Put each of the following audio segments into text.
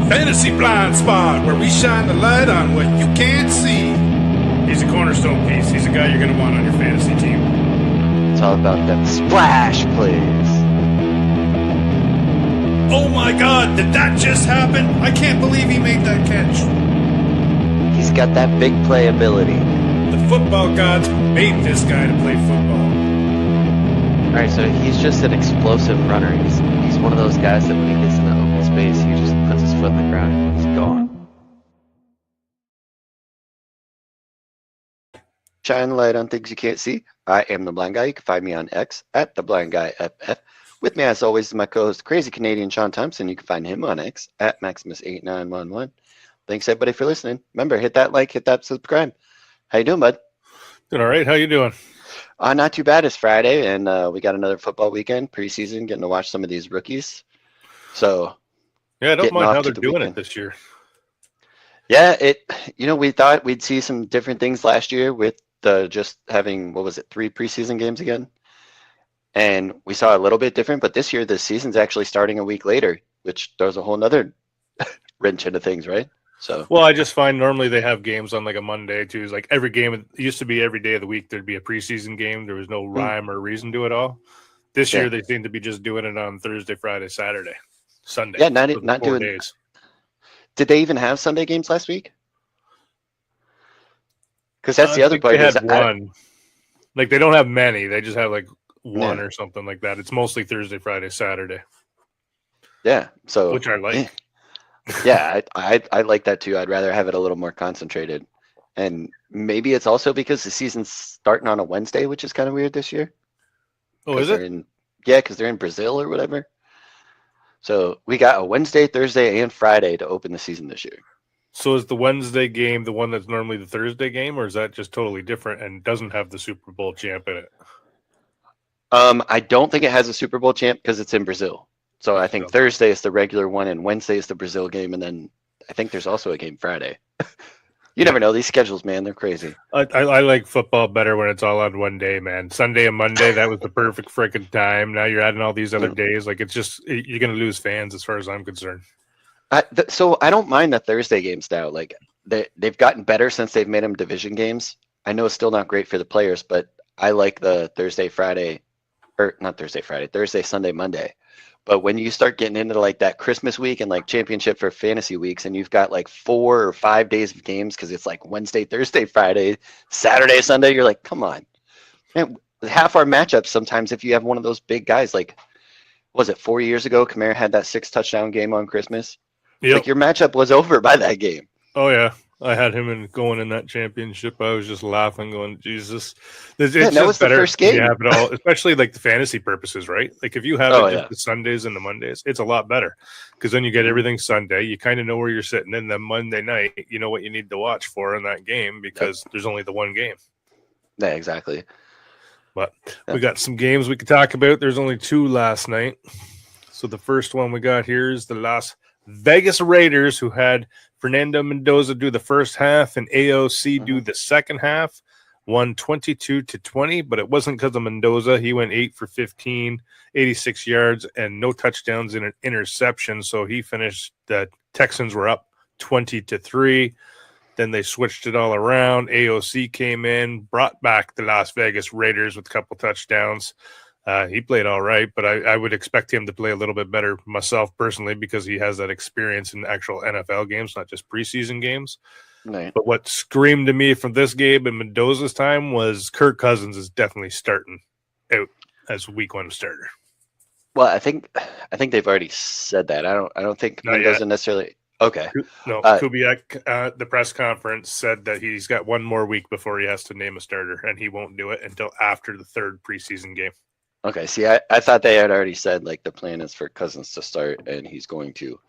Fantasy Blind Spot, where we shine the light on what you can't see. He's a cornerstone piece. He's a guy you're going to want on your fantasy team. It's all about them splash plays. Oh my God, did that just happen? I can't believe he made that catch. He's got that big play ability. The football gods made this guy to play football. All right, so he's just an explosive runner. He's one of those guys that when he gets in the open space, he just puts his foot in the ground and he's gone. Shine the light on things you can't see. I am the Blind Guy. You can find me on X at the Blind Guy FF. With me, as always, is my co-host, Crazy Canadian Shawn Thompson. You can find him on X at Maximus8911. Thanks everybody for listening. Remember, hit that like, hit that subscribe. How you doing, bud? Doing all right. How you doing? Not too bad. It's Friday, and we got another football weekend, preseason, getting to watch some of these rookies. So, yeah, I don't mind how they're doing it this year. Yeah, we thought we'd see some different things last year with just having, 3 preseason games again? And we saw a little bit different, but this year the season's actually starting a week later, which throws a whole nother wrench into things, right? So, well, I just find normally they have games on like a Monday, Tuesday. Like every game, it used to be every day of the week there'd be a preseason game. There was no rhyme or reason to it all. This year they seem to be just doing it on Thursday, Friday, Saturday, Sunday. Yeah, not doing days. Did they even have Sunday games last week? Because that's the other part. They had one. Like they don't have many. They just have like one or something like that. It's mostly Thursday, Friday, Saturday. Yeah. So which I like. Yeah, I like that too. I'd rather have it a little more concentrated. And maybe it's also because the season's starting on a Wednesday, which is kind of weird this year. Oh, is it? Because they're in Brazil or whatever. So we got a Wednesday, Thursday, and Friday to open the season this year. So is the Wednesday game the one that's normally the Thursday game, or is that just totally different and doesn't have the Super Bowl champ in it? I don't think it has a Super Bowl champ because it's in Brazil. So I think Thursday is the regular one, and Wednesday is the Brazil game, and then I think there's also a game Friday. You never know. These schedules, man, they're crazy. I like football better when it's all on one day, man. Sunday and Monday, that was the perfect freaking time. Now you're adding all these other days. Like, it's just, you're going to lose fans as far as I'm concerned. So I don't mind the Thursday games now. Like, they've gotten better since they've made them division games. I know it's still not great for the players, but I like the Thursday, Sunday, Monday. But when you start getting into like that Christmas week and like championship for fantasy weeks, and you've got like 4 or 5 days of games because it's like Wednesday, Thursday, Friday, Saturday, Sunday, you're like, come on. Man, half our matchups sometimes, if you have one of those big guys, like, was it 4 years ago, Kamara had that 6 touchdown game on Christmas? Yep. Like your matchup was over by that game. Oh, yeah. I had him going in that championship. I was just laughing, going, Jesus. It's just that was better the first game. You have it all, especially like the fantasy purposes, right? Like if you have just the Sundays and the Mondays, it's a lot better because then you get everything Sunday. You kind of know where you're sitting. And then Monday night, you know what you need to watch for in that game because there's only the one game. Yeah, exactly. But we got some games we could talk about. There's only 2 last night. So the first one we got here is the Las Vegas Raiders, who had Fernando Mendoza do the first half and AOC do the second half, won 22-20, but it wasn't because of Mendoza. He went 8 for 15, 86 yards, and no touchdowns in an interception. So he finished. The Texans were up 20-3. Then they switched it all around. AOC came in, brought back the Las Vegas Raiders with a couple touchdowns. He played all right, but I would expect him to play a little bit better myself personally because he has that experience in actual NFL games, not just preseason games. Right. But what screamed to me from this game and Mendoza's time was Kirk Cousins is definitely starting out as week 1 starter. Well, I think they've already said that. I don't think Mendoza necessarily. Okay. No, Kubiak at the press conference said that he's got 1 more week before he has to name a starter, and he won't do it until after the 3rd preseason game. Okay, see, I thought they had already said, like, the plan is for Cousins to start, and he's going to.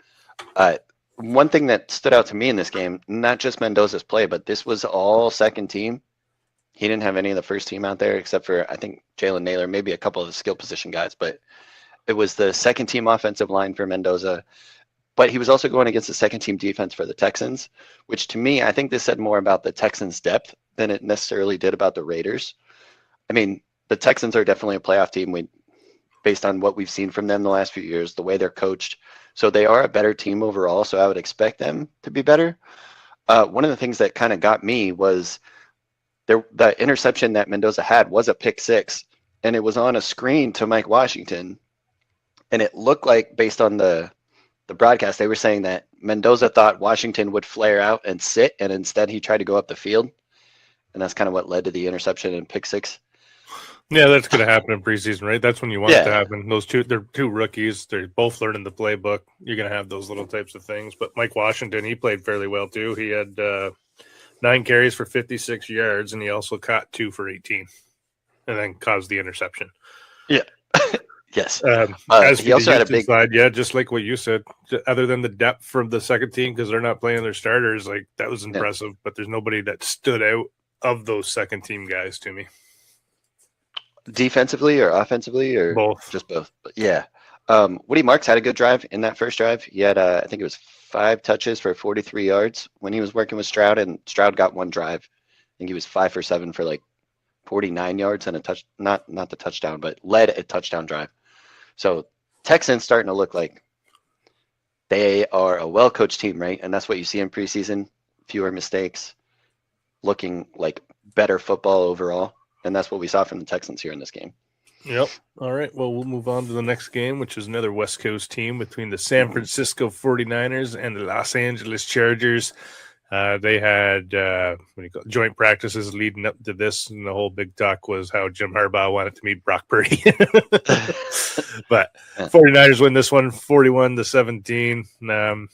One thing that stood out to me in this game, not just Mendoza's play, but this was all second team. He didn't have any of the first team out there except for, I think, Jalen Naylor, maybe a couple of the skill position guys, but it was the second team offensive line for Mendoza. But he was also going against the second team defense for the Texans, which to me, I think this said more about the Texans' depth than it necessarily did about the Raiders. I mean, the Texans are definitely a playoff team. based on what we've seen from them the last few years, the way they're coached. So they are a better team overall. So I would expect them to be better. One of the things that kind of got me was the interception that Mendoza had was a pick six, and it was on a screen to Mike Washington. And it looked like, based on the broadcast, they were saying that Mendoza thought Washington would flare out and sit, and instead he tried to go up the field. And that's kind of what led to the interception and pick six. Yeah, that's going to happen in preseason, right? That's when you want it to happen. They're two rookies. They're both learning the playbook. You're going to have those little types of things. But Mike Washington, he played fairly well too. He had 9 carries for 56 yards, and he also caught 2 for 18, and then caused the interception. Yeah. Yes. As he also had a big side, just like what you said. Other than the depth from the second team, because they're not playing their starters, like that was impressive. But there's nobody that stood out of those second team guys to me. Defensively or offensively, or both? Just both. But yeah. Woody Marks had a good drive in that first drive. He had, I think it was 5 touches for 43 yards when he was working with Stroud, and Stroud got 1 drive. I think he was 5 for 7 for like 49 yards and a touch, not the touchdown, but led a touchdown drive. So Texans starting to look like they are a well-coached team, right? And that's what you see in preseason. Fewer mistakes, looking like better football overall. And that's what we saw from the Texans here in this game. Yep. All right. Well, we'll move on to the next game, which is another West Coast team between the San Francisco 49ers and the Los Angeles Chargers. They had joint practices leading up to this, and the whole big talk was how Jim Harbaugh wanted to meet Brock Purdy. But 49ers win this one 41-17.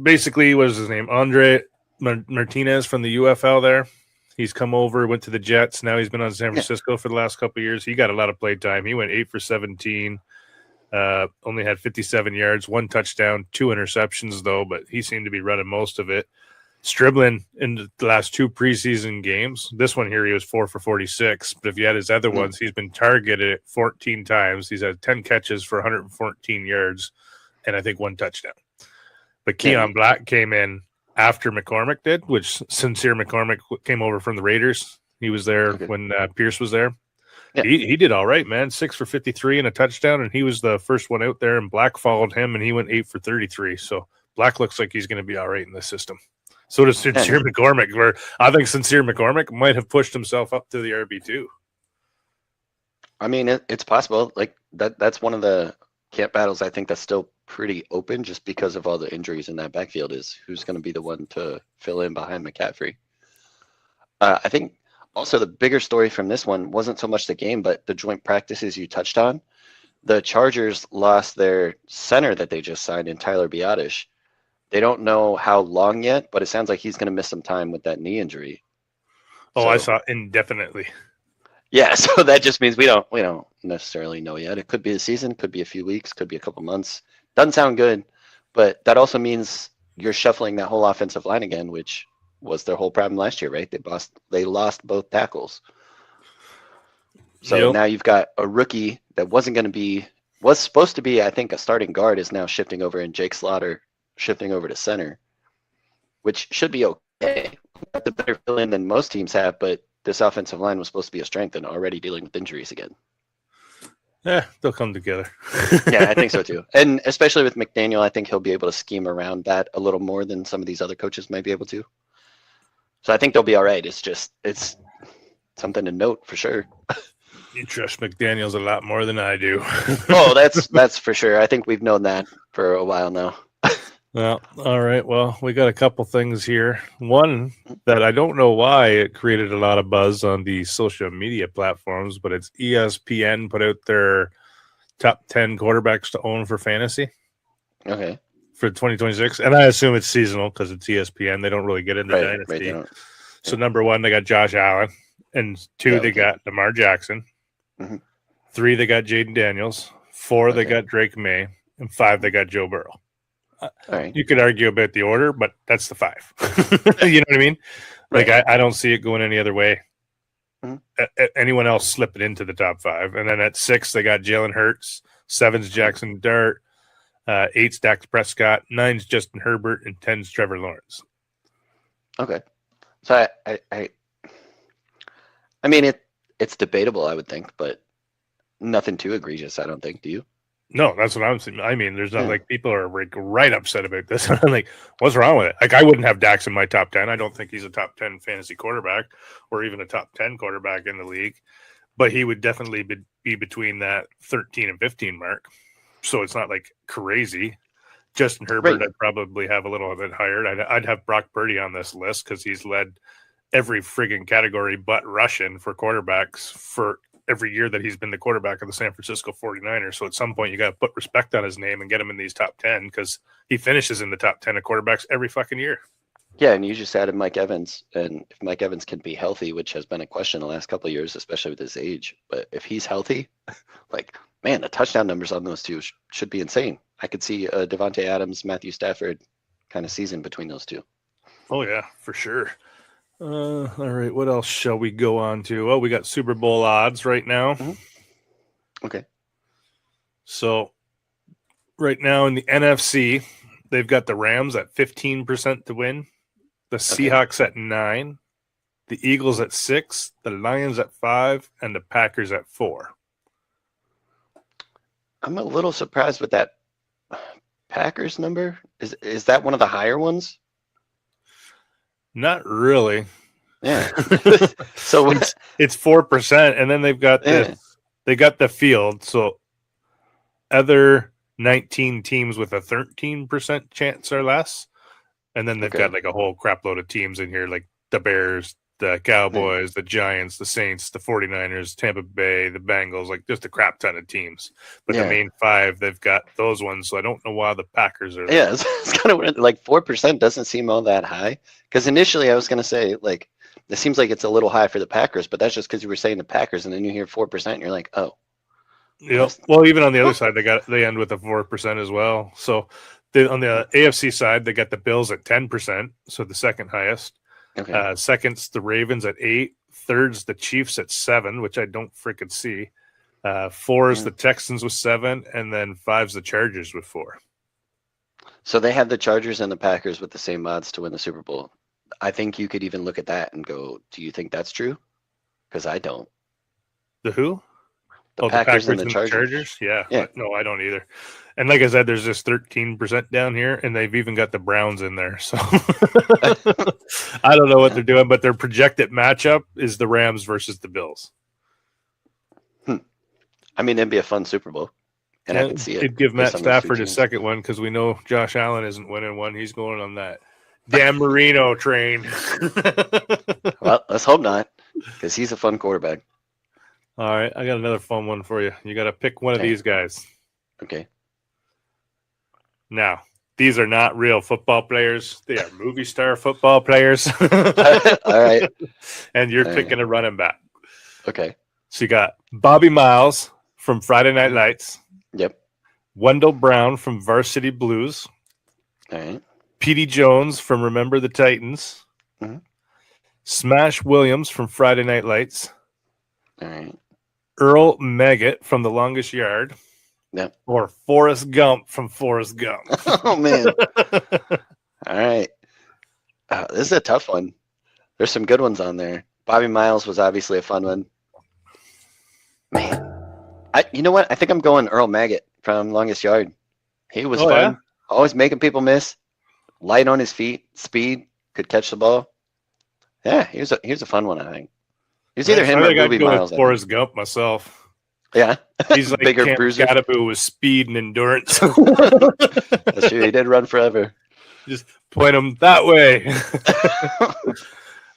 Basically, what is his name? Andre Martinez from the UFL there. He's come over, went to the Jets. Now he's been on San Francisco for the last couple of years. He got a lot of play time. He went 8 for 17. Only had 57 yards, 1 touchdown, 2 interceptions, though, but he seemed to be running most of it. Striblin in the last 2 preseason games. This one here, he was 4 for 46. But if you had his other ones, he's been targeted 14 times. He's had 10 catches for 114 yards and I think 1 touchdown. But Keon Black came in after McCormick did, which Sincere McCormick came over from the Raiders. He was there when Pierce was there. Yeah. He did all right, man. 6 for 53 and a touchdown, and he was the first one out there, and Black followed him, and he went 8 for 33. So Black looks like he's going to be all right in this system. So does Sincere McCormick, where I think Sincere McCormick might have pushed himself up to the RB2. I mean, it's possible. Like that's one of the camp battles I think that's still pretty open just because of all the injuries in that backfield is who's going to be the one to fill in behind McCaffrey. I think also the bigger story from this one wasn't so much the game, but the joint practices you touched on. The Chargers lost their center that they just signed in Tyler Biadasz. They don't know how long yet, but it sounds like he's going to miss some time with that knee injury. Oh, so, I saw indefinitely. Yeah, so that just means we don't necessarily know yet. It could be a season, could be a few weeks, could be a couple months. Doesn't sound good, but that also means you're shuffling that whole offensive line again, which was their whole problem last year, right? They lost both tackles. So now you've got a rookie that was supposed to be, I think, a starting guard is now shifting over, and Jake Slaughter shifting over to center, which should be okay. The better fill-in than most teams have, but this offensive line was supposed to be a strength and already dealing with injuries again. Yeah, they'll come together. Yeah, I think so too. And especially with McDaniel, I think he'll be able to scheme around that a little more than some of these other coaches might be able to. So I think they'll be all right. It's something to note for sure. You trust McDaniels a lot more than I do. Oh, that's for sure. I think we've known that for a while now. Well, all right. Well, we got a couple things here. One that I don't know why it created a lot of buzz on the social media platforms, but it's ESPN put out their top 10 quarterbacks to own for fantasy. Okay. For 2026. And I assume it's seasonal because it's ESPN. They don't really get into dynasty. Right, so number 1, they got Josh Allen. And 2, they got Lamar Jackson. Mm-hmm. 3, they got Jaden Daniels. 4, they got Drake May. And 5, they got Joe Burrow. Right. You could argue about the order, but that's the 5. You know what I mean? Like, I don't see it going any other way. Mm-hmm. Anyone else slipping into the top 5. And then at 6, they got Jalen Hurts. 7's Jackson Dart. 8's Dak Prescott. 9's Justin Herbert. And 10's Trevor Lawrence. Okay. So I mean, it's debatable, I would think, but nothing too egregious, I don't think. Do you? No, that's what I'm saying. I mean, there's not like people are like right upset about this. I'm like, what's wrong with it? Like, I wouldn't have Dax in my top 10. I don't think he's a top 10 fantasy quarterback or even a top 10 quarterback in the league, but he would definitely be between that 13 and 15 mark. So it's not like crazy. Justin Herbert, I'd probably have a little bit higher. I'd have Brock Purdy on this list because he's led every friggin' category but Russian for quarterbacks for every year that he's been the quarterback of the San Francisco 49ers. So at some point you got to put respect on his name and get him in these top 10 because he finishes in the top 10 of quarterbacks every fucking year. Yeah, and you just added Mike Evans. And if Mike Evans can be healthy, which has been a question the last couple of years, especially with his age, but if he's healthy, like, man, the touchdown numbers on those two should be insane. I could see a Devontae Adams, Matthew Stafford kind of season between those two. Oh, yeah, for sure. All right, what else shall we go on to? Oh, we got Super Bowl odds right now. Mm-hmm. Okay. So right now in the NFC, they've got the Rams at 15% to win, the Seahawks at 9%, the Eagles at 6%, the Lions at 5%, and the Packers at 4%. I'm a little surprised with that Packers number. Is that one of the higher ones? Not really. Yeah. So it's 4%, and then they've got they got the field. So other 19 teams with a 13% chance or less, and then they've got like a whole crap load of teams in here, like the Bears, the Cowboys, the Giants, the Saints, the 49ers, Tampa Bay, the Bengals, like just a crap ton of teams. But the main five, they've got those ones. So I don't know why the Packers are there. Yeah, it's kind of like 4% doesn't seem all that high. Because initially I was going to say, like, it seems like it's a little high for the Packers, but that's just because you were saying the Packers, and then you hear 4%, and you're like, oh. Yep. Well, even on the other side, they end with a 4% as well. So on the AFC side, they got the Bills at 10%, so the second highest. Okay. Second's the Ravens at 8%. Third's the Chiefs at 7%, which I don't freaking see. 4 is the Texans with 7%, and then 5's the Chargers with 4%. So they have the Chargers and the Packers with the same odds to win the Super Bowl. I think you could even look at that and go, do you think that's true? Because I don't. The who? The Packers and the Chargers? Yeah. No, I don't either. And like I said, there's this 13% down here, and they've even got the Browns in there. So I don't know what they're doing, but their projected matchup is the Rams versus the Bills. I mean, it'd be a fun Super Bowl, and I can see it. It'd give Matt Stafford his second one because we know Josh Allen isn't winning one. He's going on that Dan Marino train. Well, let's hope not, because he's a fun quarterback. All right, I got another fun one for you. You got to pick one of these guys. Okay. Now, these are not real football players. They are movie star football players. All right. And you're picking a running back. Okay. So you got Bobby Miles from Friday Night Lights. Yep. Wendell Brown from Varsity Blues. All right. Petey Jones from Remember the Titans. Mm-hmm. Smash Williams from Friday Night Lights. All right. Earl Maggot from The Longest Yard. Yep. Or Forrest Gump from Forrest Gump. Oh, man. All right. This is a tough one. There's some good ones on there. Bobby Miles was obviously a fun one. Man. You know what? I think I'm going Earl Maggot from Longest Yard. He was fun. Yeah? Always making people miss. Light on his feet. Speed. Could catch the ball. Yeah, he was a fun one, I think. He was either him or Bobby Miles. With Forrest Gump myself. Yeah. He's like bigger bruiser. Gadaboo with speed and endurance. That's true. He did run forever. Just point him that way.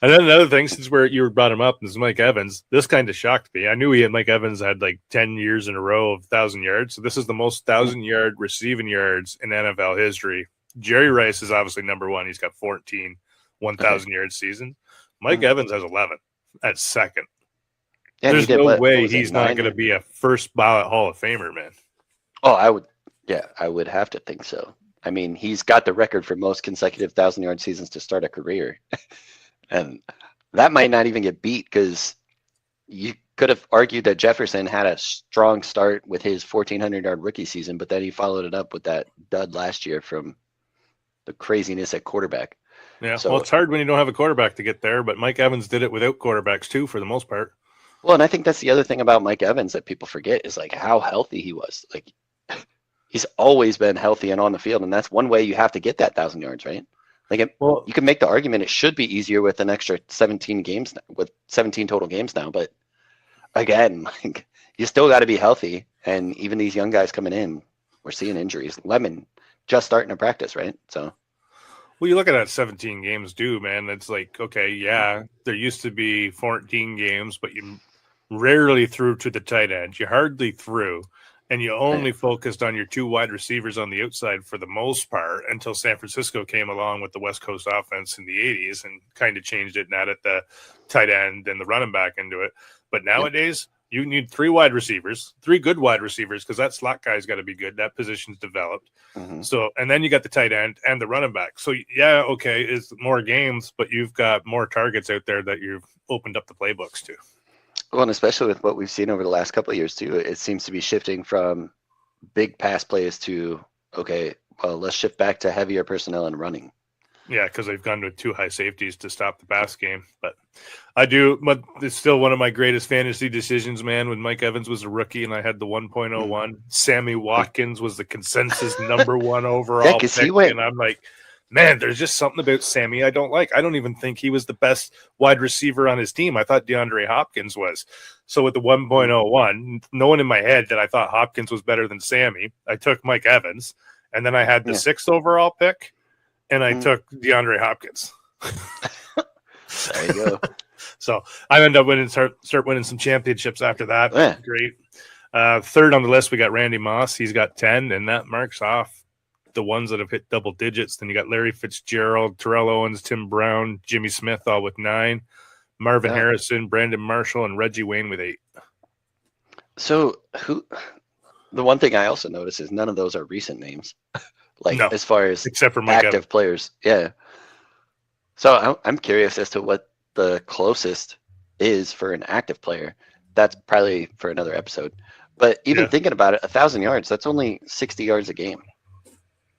And then another thing, since you brought him up, is Mike Evans. This kind of shocked me. I knew Mike Evans had like 10 years in a row of 1,000 yards. So this is the most 1,000-yard receiving yards in NFL history. Jerry Rice is obviously number one. He's got 14 1,000-yard seasons. Mike Evans has 11 at second. Yeah, there's no way he's not going to be a first ballot Hall of Famer, man. Oh, I would have to think so. I mean, he's got the record for most consecutive 1,000-yard seasons to start a career. And that might not even get beat because you could have argued that Jefferson had a strong start with his 1,400-yard rookie season, but then he followed it up with that dud last year from the craziness at quarterback. Yeah, so, well, it's hard when you don't have a quarterback to get there, but Mike Evans did it without quarterbacks too for the most part. Well, and I think that's the other thing about Mike Evans that people forget is like how healthy he was. Like he's always been healthy and on the field, and that's one way you have to get that 1,000 yards, right? Like you can make the argument it should be easier with an extra 17 games with 17 total games now, but again, like you still got to be healthy, and even these young guys coming in, we're seeing injuries. Lemon just starting to practice, right? So. Well, you look at that 17 games, too, man. It's like, okay, yeah, there used to be 14 games, but you rarely threw to the tight end. You hardly threw, and you only focused on your 2 wide receivers on the outside for the most part until San Francisco came along with the West Coast offense in the 80s and kind of changed it and added the tight end and the running back into it. But nowadays, you need 3 wide receivers, 3 good wide receivers, because that slot guy's got to be good. That position's developed. Mm-hmm. So, and then you got the tight end and the running back. So, yeah, okay, it's more games, but you've got more targets out there that you've opened up the playbooks to. Well, and especially with what we've seen over the last couple of years, too, it seems to be shifting from big pass plays to, okay, well, let's shift back to heavier personnel and running. Yeah, because they've gone with 2 high safeties to stop the pass game. But but it's still one of my greatest fantasy decisions, man, when Mike Evans was a rookie and I had the 1.01. Sammy Watkins was the consensus number 1 overall pick. And I'm like, man, there's just something about Sammy I don't like. I don't even think he was the best wide receiver on his team. I thought DeAndre Hopkins was. So with the 1.01, knowing in my head that I thought Hopkins was better than Sammy, I took Mike Evans. And then I had the 6th overall pick. And I took DeAndre Hopkins. There you go. So I ended up start winning some championships after that. Yeah. Great. 3rd on the list, we got Randy Moss. He's got 10, and that marks off the ones that have hit double digits. Then you got Larry Fitzgerald, Terrell Owens, Tim Brown, Jimmy Smith, all with 9. Marvin Harrison, Brandon Marshall, and Reggie Wayne with 8. So the one thing I also noticed is none of those are recent names. As far as except for active players. Yeah. So I'm curious as to what the closest is for an active player. That's probably for another episode. But even thinking about it, 1,000 yards, that's only 60 yards a game.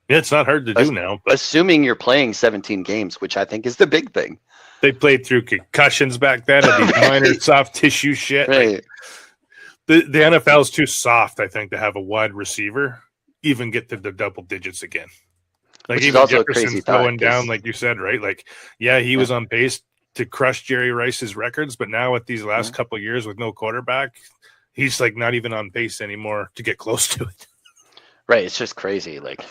Yeah, it's not hard to do now. But assuming you're playing 17 games, which I think is the big thing. They played through concussions back then and these minor soft tissue shit. Right. Like, the NFL is too soft, I think, to have a wide receiver even get to the double digits again. Like, which even is also Jefferson's a crazy thought, going down, like you said, right? Like, yeah, he was on pace to crush Jerry Rice's records, but now with these last couple of years with no quarterback, he's like not even on pace anymore to get close to it. Right. It's just crazy. Like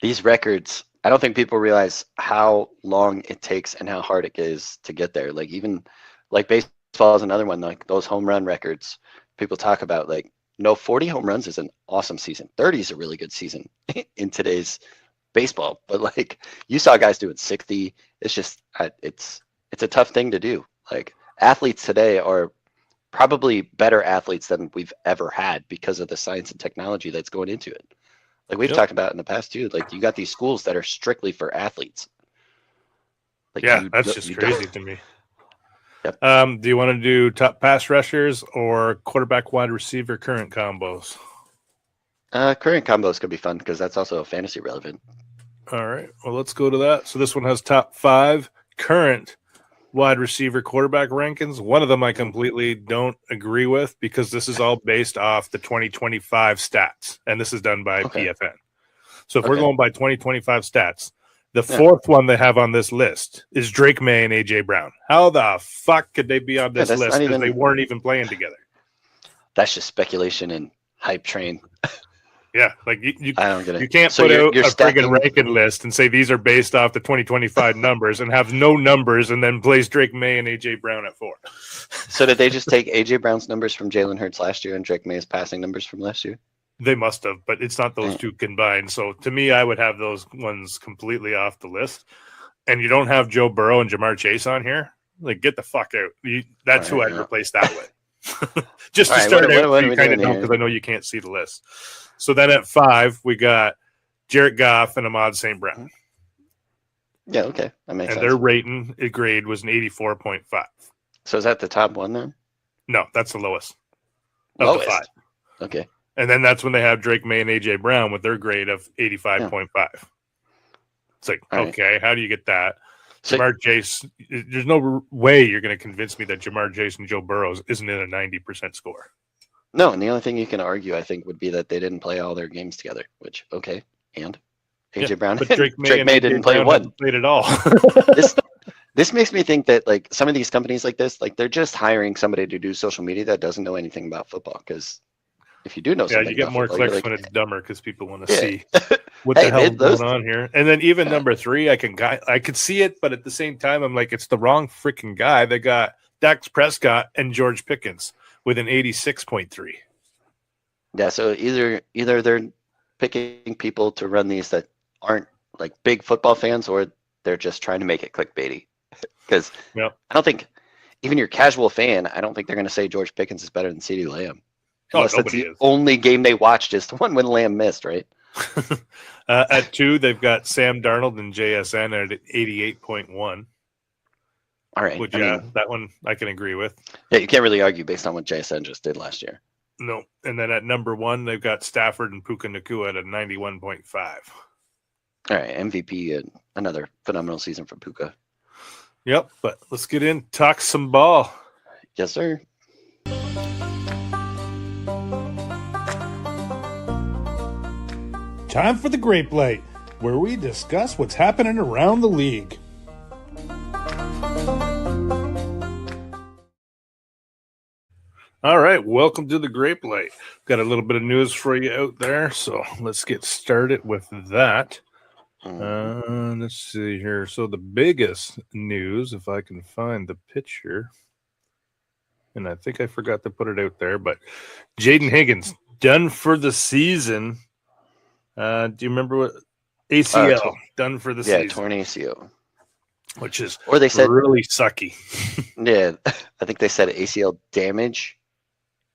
these records, I don't think people realize how long it takes and how hard it is to get there. Like even like baseball is another one, like those home run records people talk about, like, 40 home runs is an awesome season. 30 is a really good season in today's baseball. But like you saw guys doing 60. It's just, it's a tough thing to do. Like athletes today are probably better athletes than we've ever had because of the science and technology that's going into it. Like we've talked about in the past too, like you got these schools that are strictly for athletes. Like that's just crazy to me. Yep. Do you want to do top pass rushers or quarterback wide receiver current combos? Current combos could be fun because that's also fantasy relevant. All right. Well, let's go to that. So this one has top 5 current wide receiver quarterback rankings. One of them I completely don't agree with because this is all based off the 2025 stats, and this is done by PFN. So if we're going by 2025 stats, the 4th one they have on this list is Drake May and A.J. Brown. How the fuck could they be on this list if they weren't even playing together? That's just speculation and hype train. Yeah, like you can't put out you're a friggin' ranking list and say these are based off the 2025 numbers and have no numbers and then place Drake May and A.J. Brown at 4. So did they just take A.J. Brown's numbers from Jalen Hurts last year and Drake May's passing numbers from last year? They must have, but it's not those two combined. So to me, I would have those ones completely off the list. And you don't have Joe Burrow and Jamar Chase on here. Like, get the fuck out. That's who I'd replace that with. Just to start out, you kind of know because I know you can't see the list. So then at 5, we got Jared Goff and Ahmad St. Brown. Yeah, okay. That makes sense. And their grade was an 84.5. So is that the top one then? No, that's the lowest. Of the 5. Okay. And then that's when they have Drake May and A.J. Brown with their grade of 85.5. It's like, okay, how do you get that? So, Jamar Chase, there's no way you're going to convince me that Jamar Chase and Joe Burrow isn't in a 90% score. no, and the only thing you can argue, I think, would be that they didn't play all their games together, which, okay, and AJ Brown but and Drake May didn't play Brown one. haven't played at all. This makes me think that, like, some of these companies like this, like, they're just hiring somebody to do social media that doesn't know anything about football, because if you do know Yeah, something you get about more football, you're clicks like, when it's dumber because people want to Yeah. see what the Hey, hell is those- going on here. And then even Yeah. number 3, I could see it, but at the same time, I'm like, it's the wrong freaking guy. They got Dak Prescott and George Pickens with an 86.3. yeah, so either they're picking people to run these that aren't, like, big football fans, or they're just trying to make it clickbaity. Because Yep. I don't think, even your casual fan, I don't think they're going to say George Pickens is better than CeeDee Lamb. Oh, Unless that's nobody the is. only game they watched is the one when Lamb missed, right? At 2, they've got Sam Darnold and JSN at 88.1, All right. which, I mean, that one I can agree with. yeah, you can't really argue based on what JSN just did last year. No. And then at number 1, they've got Stafford and Puka Nacua at a 91.5. All right, MVP and another phenomenal season for Puka. Yep, but let's get in, talk some ball. Yes, sir. Time for the Grape Light, where we discuss what's happening around the league. All right, welcome to the Grape Light. Got a little bit of news for you out there, so let's get started with that. Let's see here. So the biggest news, if I can find the picture, and I think I forgot to put it out there, but Jaden Higgins done for the season. Do you remember what ACL done for the Yeah, season? torn ACL. Which is Or they said, really sucky. yeah, I think they said ACL damage.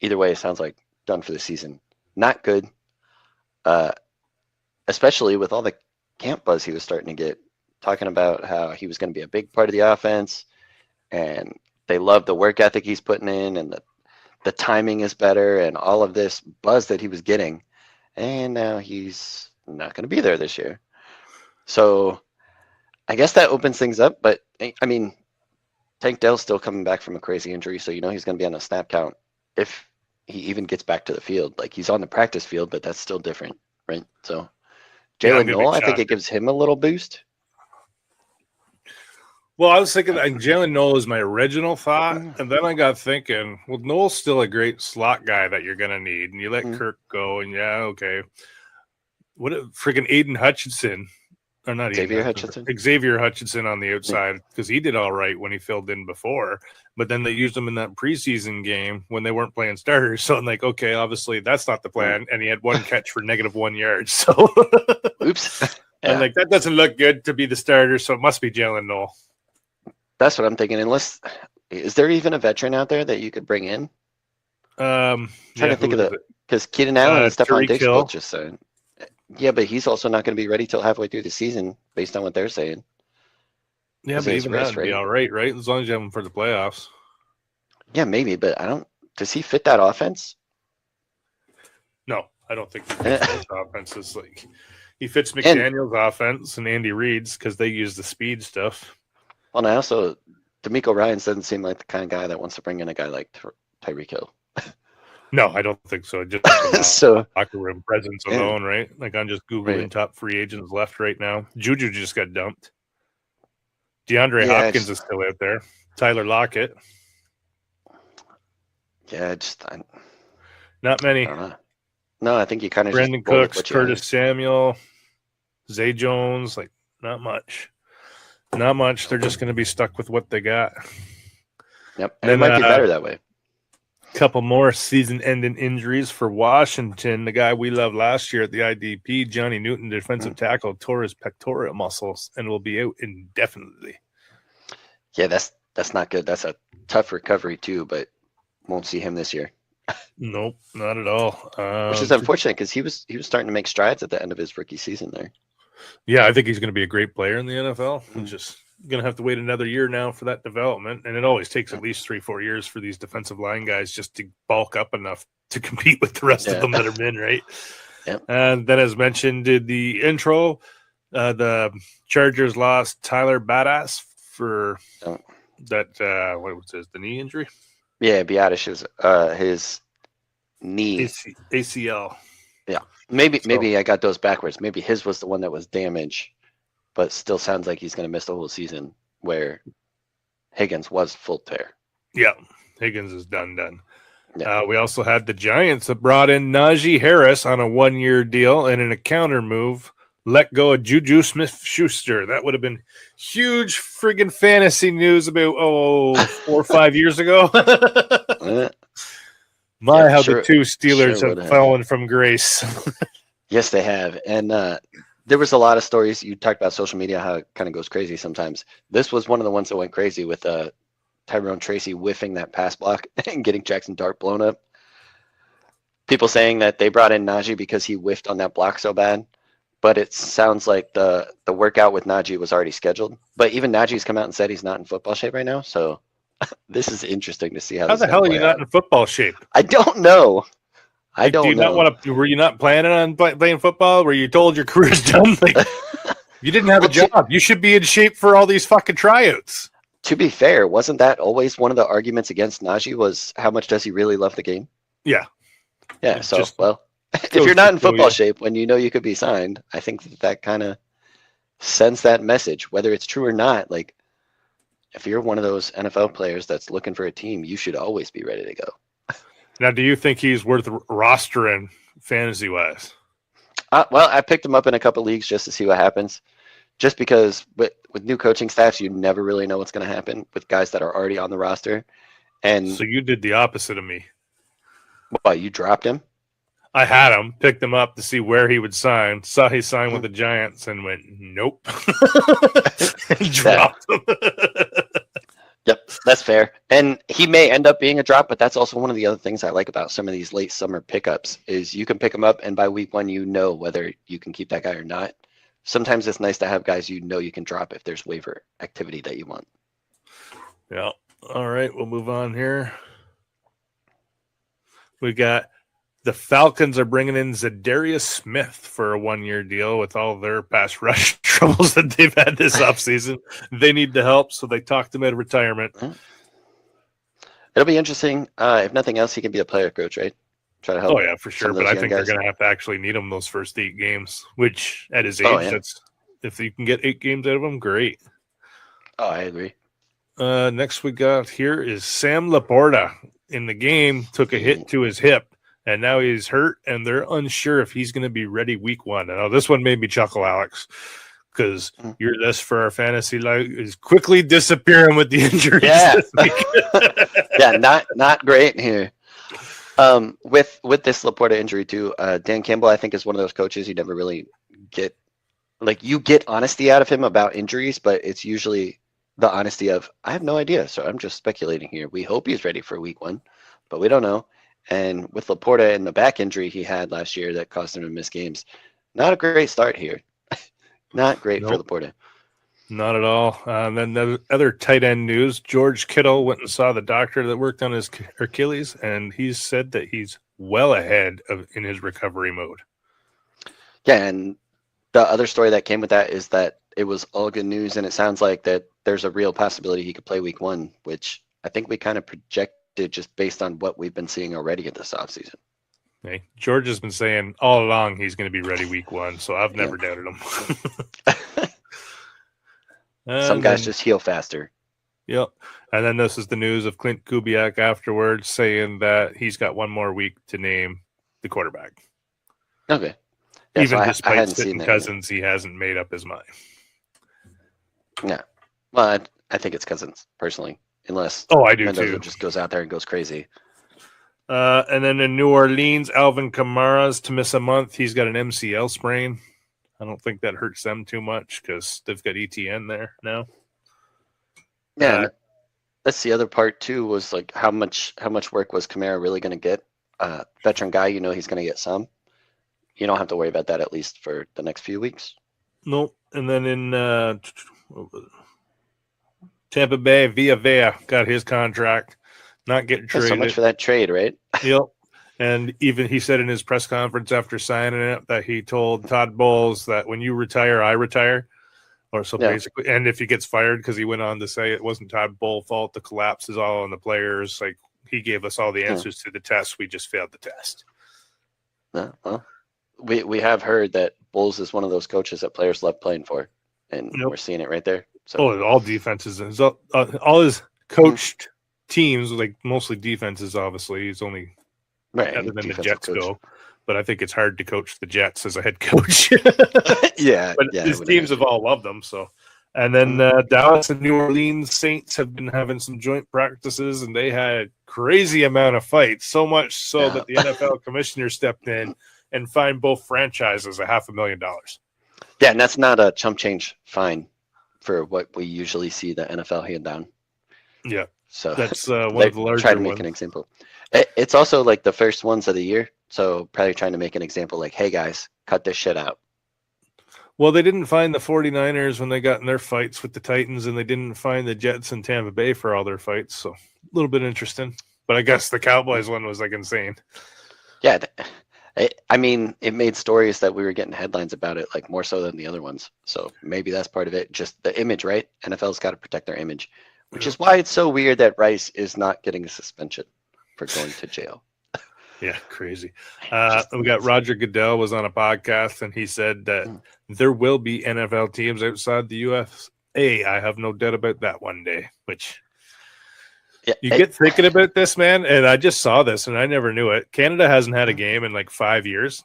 Either way, it sounds like done for the season. Not good, especially with all the camp buzz he was starting to get, talking about how he was going to be a big part of the offense, and they love the work ethic he's putting in, and the timing is better, and all of this buzz that he was getting, and now he's not going to be there this year. So I guess that opens things up, but I mean, Tank Dell's still coming back from a crazy injury, so you know he's going to be on a snap count if he even gets back to the field. Like, he's on the practice field, but that's still different, right? So Jalen Noel, I think it gives him a little boost. Well, I was thinking like Jalen Noel is my original thought, and then I got thinking, well, Noel's still a great slot guy that you're going to need, and you let Kirk go, and yeah, okay. What a freaking Aiden Hutchinson, or not Xavier Xavier Hutchinson on the outside, because he did all right when he filled in before, but then they used him in that preseason game when they weren't playing starters. So I'm like, okay, obviously that's not the plan, and he had one catch for -1 yard. So, Oops. I'm like, that doesn't look good to be the starter, so it must be Jalen Noel. That's what I'm thinking. Is there even a veteran out there that you could bring in? Trying to think of because Keenan Allen and Stephon Diggs both just said. Yeah, but he's also not going to be ready till halfway through the season, based on what they're saying. Yeah, but even that would be all right, right? As long as you have him for the playoffs. Yeah, maybe, but does he fit that offense? No, I don't think he fits those offenses. Like, he fits McDaniel's offense and Andy Reid's because they use the speed stuff. Well, and also, D'Amico Ryans doesn't seem like the kind of guy that wants to bring in a guy like Tyreek Hill. No, I don't think so. Just so locker room presence alone, right? Like, I'm just Googling top free agents left right now. Juju just got dumped. DeAndre Hopkins is still out there. Tyler Lockett. Yeah, not many. No, I think you kind of Brandon Cooks, Curtis Samuel, Zay Jones, like, not much. Not much. They're just going to be stuck with what they got. Yep, and it might be better that way. Couple more season-ending injuries for Washington. The guy we loved last year at the IDP, Johnny Newton, defensive tackle, tore his pectoral muscles and will be out indefinitely. Yeah, that's not good. That's a tough recovery too, but won't see him this year. Nope, not at all. Which is unfortunate because he was starting to make strides at the end of his rookie season there. Yeah, I think he's going to be a great player in the NFL. Just going to have to wait another year now for that development. And it always takes at least 3-4 years for these defensive line guys just to bulk up enough to compete with the rest of them that are in, right? Yep. And then, as mentioned in the intro, the Chargers lost Tyler Badass for Oh. that. What was his, the knee injury? Yeah, Biadasz is his knee. ACL. Yeah, maybe I got those backwards. Maybe his was the one that was damaged, but still sounds like he's going to miss the whole season. Where Higgins was full tear. Yeah, Higgins is done. Yeah. We also had the Giants that brought in Najee Harris on a 1-year deal, and in a counter move, let go of Juju Smith-Schuster. That would have been huge friggin' fantasy news about 4 or 5 years ago. How the two Steelers have fallen from grace. Yes, they have. And there was a lot of stories. You talked about social media, how it kind of goes crazy sometimes. This was one of the ones that went crazy with Tyrone Tracy whiffing that pass block and getting Jackson Dart blown up. People saying that they brought in Najee because he whiffed on that block so bad. But it sounds like the workout with Najee was already scheduled. But even Najee's come out and said he's not in football shape right now. So this is interesting to see how the hell are you not in football shape? I don't know. I don't know. Were you not planning on playing football? Were you told your career's done? Like, you didn't have a job. You should be in shape for all these fucking tryouts. To be fair, wasn't that always one of the arguments against Najee was how much does he really love the game? Yeah. Yeah, if you're not in football shape when you know you could be signed, I think that kind of sends that message, whether it's true or not. Like, if you're one of those NFL players that's looking for a team, you should always be ready to go. Now, do you think he's worth rostering fantasy-wise? Well, I picked him up in a couple leagues just to see what happens. Just because with new coaching staffs, you never really know what's going to happen with guys that are already on the roster. And so you did the opposite of me. Well, you dropped him? I had him, picked him up to see where he would sign. Saw he signed with the Giants and went, nope. And dropped him. Yep, that's fair. And he may end up being a drop, but that's also one of the other things I like about some of these late summer pickups is you can pick them up, and by week 1, you know whether you can keep that guy or not. Sometimes it's nice to have guys you know you can drop if there's waiver activity that you want. Yeah. All right, we'll move on here. We got the Falcons are bringing in Zadarius Smith for a 1-year deal with all their pass rush troubles that they've had this offseason. They need the help, so they talked him out of retirement. It'll be interesting. If nothing else, he can be a player coach, right? Try to help. Oh, yeah, for sure. But I think they're going to have to actually need him those first 8 games, which at his age, that's if you can get 8 games out of him, great. Oh, I agree. Next we got here is Sam Laporta. In the game, took a hit to his hip, and now he's hurt, and they're unsure if he's going to be ready week 1. I know this one made me chuckle, Alex, because your list for our fantasy life is quickly disappearing with the injuries. Yeah, this week. Yeah, not great here. With this Laporta injury too, Dan Campbell, I think, is one of those coaches you never really get. Like, you get honesty out of him about injuries, but it's usually the honesty of, I have no idea, so I'm just speculating here. We hope he's ready for week 1, but we don't know. And with Laporta and the back injury he had last year that caused him to miss games, not a great start here. Not great for Laporta. Not at all. And then the other tight end news, George Kittle went and saw the doctor that worked on his Achilles, and he said that he's well ahead in his recovery mode. Yeah, and the other story that came with that is that it was all good news, and it sounds like that there's a real possibility he could play week 1, which I think we kind of projected just based on what we've been seeing already in this offseason. Hey, George has been saying all along he's going to be ready week 1, so I've never doubted him. Some guys just heal faster. Yep. And then this is the news of Clint Kubiak afterwards saying that he's got 1 more week to name the quarterback. Okay. Yeah, even so despite sitting Cousins, he hasn't made up his mind. Yeah. Well, I think it's Cousins, personally, unless I do Mendoza too. Just goes out there and goes crazy. And then in New Orleans, Alvin Kamara's to miss a month. He's got an MCL sprain. I don't think that hurts them too much because they've got ETN there now. Yeah, that's the other part too. Was like how much work was Kamara really going to get? Veteran guy, he's going to get some. You don't have to worry about that at least for the next few weeks. Nope. And then in Tampa Bay, Villa got his contract. Not getting traded. So much for that trade, right? Yep. And even he said in his press conference after signing it that he told Todd Bowles that when you retire, I retire. Or so Yeah. basically, and if he gets fired because he went on to say it wasn't Todd Bowles' fault, the collapse is all on the players. Like he gave us all the answers to the test. We just failed the test. Well, we have heard that Bulls is one of those coaches that players love playing for, and we're seeing it right there. So all defenses, all his coached teams, like mostly defenses. Obviously, he's only right, other than the defensive Jets coach. go. But I think it's hard to coach the Jets as a head coach. Yeah, but yeah, his teams have all loved him. So, and then Dallas and New Orleans Saints have been having some joint practices, and they had a crazy amount of fights. So much so that the NFL commissioner stepped in and fined both franchises $500,000. Yeah, and that's not a chump change fine for what we usually see the NFL hand down. Yeah, so that's one of the larger try to make ones. an example. It's also like the first ones of the year, so probably trying to make an example like, hey guys, cut this shit out. Well, they didn't find the 49ers when they got in their fights with the Titans, and they didn't find the Jets in Tampa Bay for all their fights. So a little bit interesting. But I guess the Cowboys one was like insane. Yeah, I mean, it made stories that we were getting headlines about it, like more so than the other ones. So maybe that's part of it. Just the image, right? NFL's got to protect their image, which is why it's so weird that Rice is not getting a suspension for going to jail. Yeah, crazy. We got Roger Goodell was on a podcast, and he said that there will be NFL teams outside the USA. I have no doubt about that one day, which you get thinking about this, man. And I just saw this, and I never knew it. Canada hasn't had a game in like 5 years.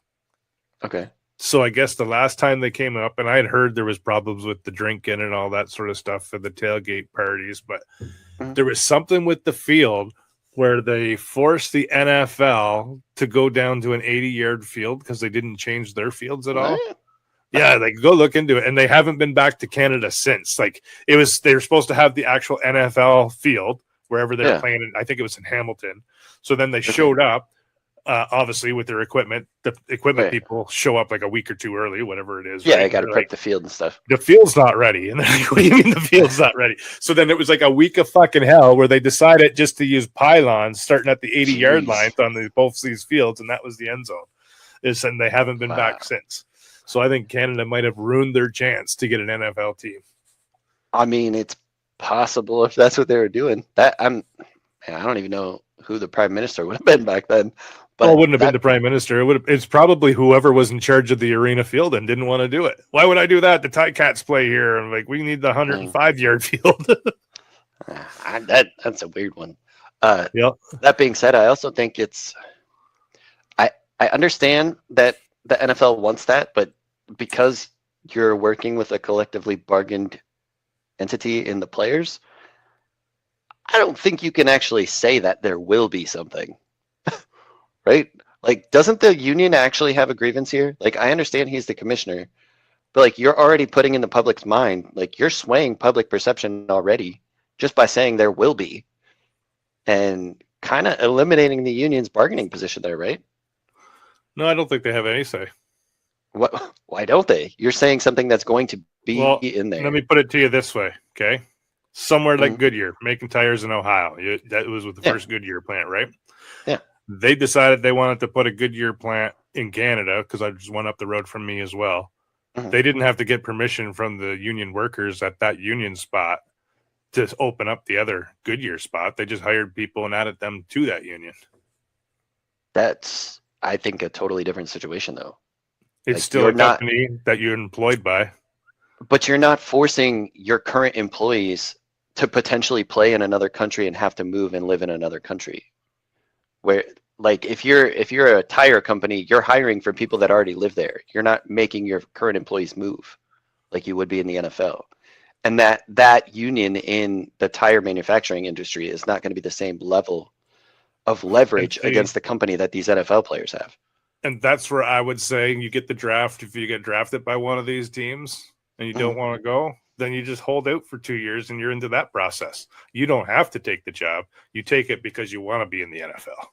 Okay. So I guess the last time they came up, and I had heard there was problems with the drinking and all that sort of stuff for the tailgate parties, but there was something with the field where they forced the NFL to go down to an 80-yard field because they didn't change their fields at all. Yeah, like go look into it. And they haven't been back to Canada since. Like they were supposed to have the actual NFL field wherever they're playing. And I think it was in Hamilton. So then they showed up, obviously with their equipment. The equipment people show up like a week or two early, whatever it is. Yeah, right? I got to prep the field and stuff. The field's not ready. And they're like, what do you mean the field's not ready? So then it was like a week of fucking hell where they decided just to use pylons starting at the 80-yard line on both these fields, and that was the end zone. And they haven't been back since. So I think Canada might have ruined their chance to get an NFL team. I mean, it's possible if that's what they were doing. I don't even know who the prime minister would have been back then. But it wouldn't have been the prime minister. It's probably whoever was in charge of the arena field and didn't want to do it. Why would I do that? The Ticats play here. And like, we need the 105-yard field. That's a weird one. That being said, I also think I understand that the NFL wants that, but because you're working with a collectively bargained entity in the players, I don't think you can actually say that there will be something. Right? Like, doesn't the union actually have a grievance here? Like, I understand he's the commissioner, but like, you're already putting in the public's mind, like, you're swaying public perception already just by saying there will be, and kind of eliminating the union's bargaining position there, right? No, I don't think they have any say. What? Why don't they? You're saying something that's going to be in there. Let me put it to you this way, okay? Somewhere like Goodyear, making tires in Ohio. That was with the first Goodyear plant, right? Yeah. They decided they wanted to put a Goodyear plant in Canada because I just went up the road from me as well. They didn't have to get permission from the union workers at that union spot to open up the other Goodyear spot. They just hired people and added them to that union. That's, I think, a totally different situation, though. It's like, still a company that you're employed by. But you're not forcing your current employees to potentially play in another country and have to move and live in another country. Where, like, if you're a tire company, you're hiring for people that already live there. You're not making your current employees move like you would be in the NFL. And that union in the tire manufacturing industry is not going to be the same level of leverage against the company that these NFL players have. And that's where I would say you get the draft. If you get drafted by one of these teams and you don't want to go, then you just hold out for 2 years and you're into that process. You don't have to take the job. You take it because you want to be in the NFL.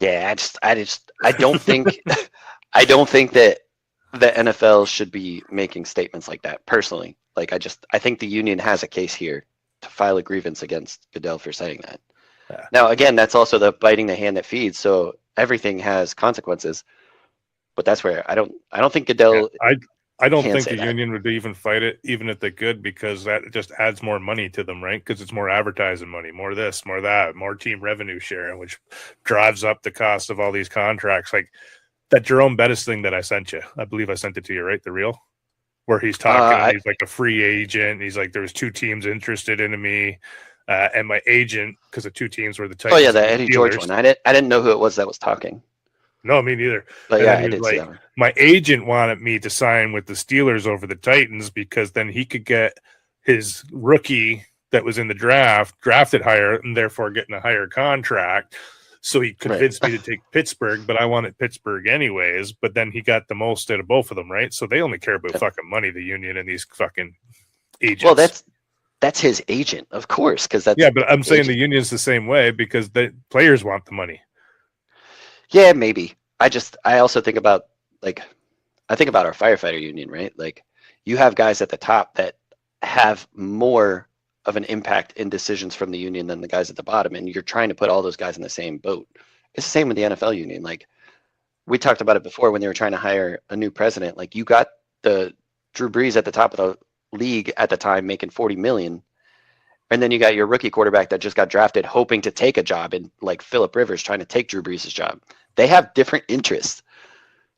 Yeah, I don't think I don't think that the NFL should be making statements like that personally. Like, I think the union has a case here to file a grievance against Goodell for saying that. Yeah. Now, again, that's also the biting the hand that feeds. So everything has consequences. But that's where I don't think Goodell. Yeah, I don't Can't think say the that. union would even fight it, even if they could, because that just adds more money to them, right? Because it's more advertising money, more this, more that, more team revenue sharing, which drives up the cost of all these contracts. Like that Jerome Bettis thing that I sent you. I believe I sent it to you, right? The reel where he's talking and he's like a free agent. He's like, there's 2 teams interested in me. And my agent, because the 2 teams were the Titans. Oh yeah, the and Eddie George one. I didn't know who it was that was talking. No, me neither. But And yeah, then he I was did see like, that one. my agent wanted me to sign with the Steelers over the Titans because then he could get his rookie that was in the draft drafted higher and therefore getting a higher contract. So he convinced me to take Pittsburgh, but I wanted Pittsburgh anyways. But then he got the most out of both of them, right? So they only care about fucking money, the union and these fucking agents. Well, that's his agent, of course, because that's but I'm saying the union's the same way because the players want the money. Yeah, maybe. I also think about I think about our firefighter union, right? Like you have guys at the top that have more of an impact in decisions from the union than the guys at the bottom, and you're trying to put all those guys in the same boat. It's the same with the NFL union. Like we talked about it before when they were trying to hire a new president. Like you got the Drew Brees at the top of the league at the time making $40 million. And then you got your rookie quarterback that just got drafted hoping to take a job, and like Phillip Rivers trying to take Drew Brees' job. They have different interests.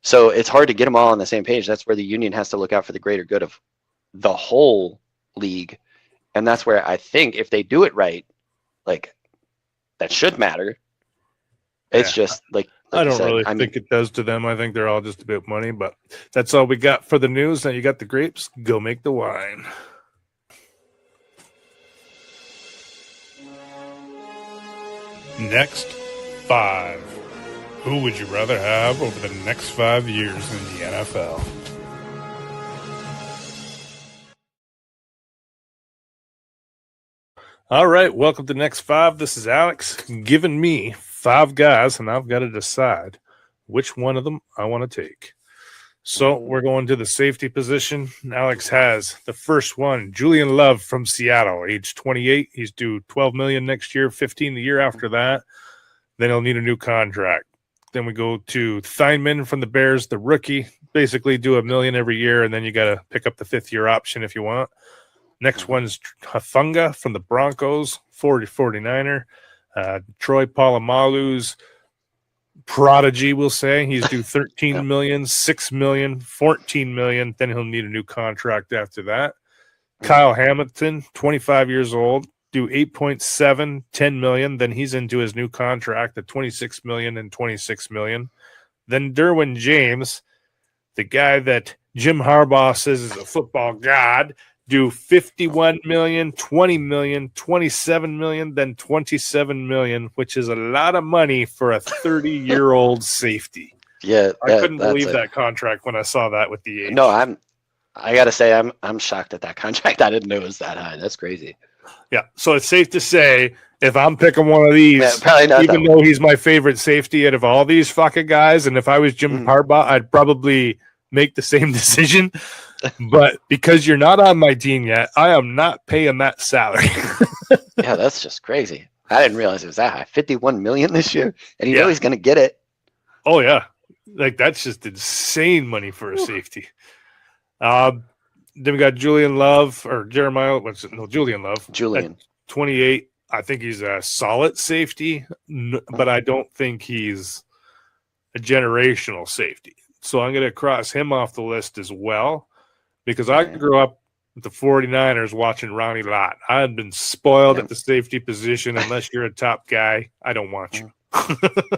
So it's hard to get them all on the same page. That's where the union has to look out for the greater good of the whole league. And that's where I think if they do it right, like that should matter. It's just like I don't really think it does to them. I think they're all just about money, but that's all we got for the news. Now you got the grapes, go make the wine. Next 5. Who would you rather have over the next 5 years in the NFL? All right, welcome to Next 5. This is Alex giving me 5 guys, and I've got to decide which one of them I want to take. So we're going to the safety position. Alex has the first one, Julian Love from Seattle, age 28. He's due $12 million next year, 15 the year after that. Then he'll need a new contract. Then we go to Theinman from the Bears, the rookie. Basically do $1 million every year, and then you got to pick up the 5th-year option if you want. Next one's Hufanga from the Broncos, 49er. Troy Polamalu's prodigy, we'll say. He's due $13 million, $6 million, $14 million. Then he'll need a new contract after that. Kyle Hamilton, 25 years old, due 8.7, $10 million. Then he's into his new contract at $26 million and $26 million. Then Derwin James, the guy that Jim Harbaugh says is a football god, due $51 million, $20 million, $27 million, then $27 million, which is a lot of money for a 30-year-old safety. Yeah, I couldn't believe that contract when I saw that with the age. No, I gotta say I'm shocked at that contract. I didn't know it was that high. That's crazy. Yeah, so it's safe to say if I'm picking one of these, probably not even though he's my favorite safety out of all these fucking guys, and if I was Jim Harbaugh, I'd probably make the same decision. But because you're not on my team yet, I am not paying that salary. Yeah, that's just crazy. I didn't realize it was that high. $51 million this year, and you know he's going to get it. Oh yeah, like that's just insane money for a safety. Then we got Julian Love or Jeremiah. Julian Love. Julian, 28. I think he's a solid safety, but I don't think he's a generational safety. So I'm going to cross him off the list as well. Because I grew up with the 49ers watching Ronnie Lott. I had been spoiled at the safety position. Unless you're a top guy, I don't want you.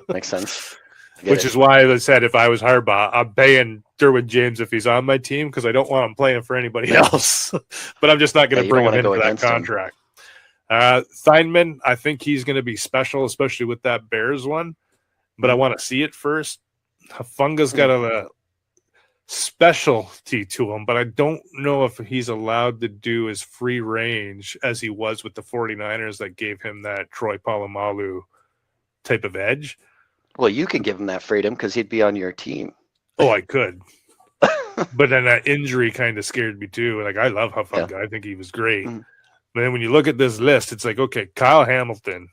Makes sense. Which is why I said if I was Harbaugh, I'm paying Derwin James if he's on my team because I don't want him playing for anybody else. But I'm just not going to bring him into that contract. Theinman, I think he's going to be special, especially with that Bears one. But I want to see it first. Hufanga's got a specialty to him, but I don't know if he's allowed to do his free range as he was with the 49ers that gave him that Troy Polamalu type of edge. Well, you can give him that freedom because he'd be on your team. Oh, I could. But then that injury kind of scared me too. Like I love Hufanga. I think he was great. But then when you look at this list, it's like, okay, Kyle Hamilton,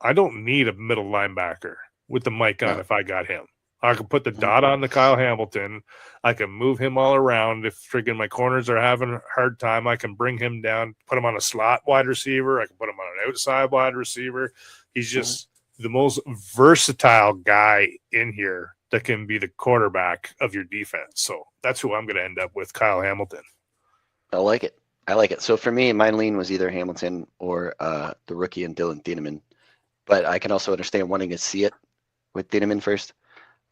I don't need a middle linebacker with the mic on if I got him. I can put the dot on the Kyle Hamilton. I can move him all around. If friggin' my corners are having a hard time, I can bring him down, put him on a slot wide receiver. I can put him on an outside wide receiver. He's just the most versatile guy in here that can be the quarterback of your defense. So that's who I'm going to end up with, Kyle Hamilton. I like it. I like it. So for me, my lean was either Hamilton or the rookie and Dylan Thieneman. But I can also understand wanting to see it with Thieneman first.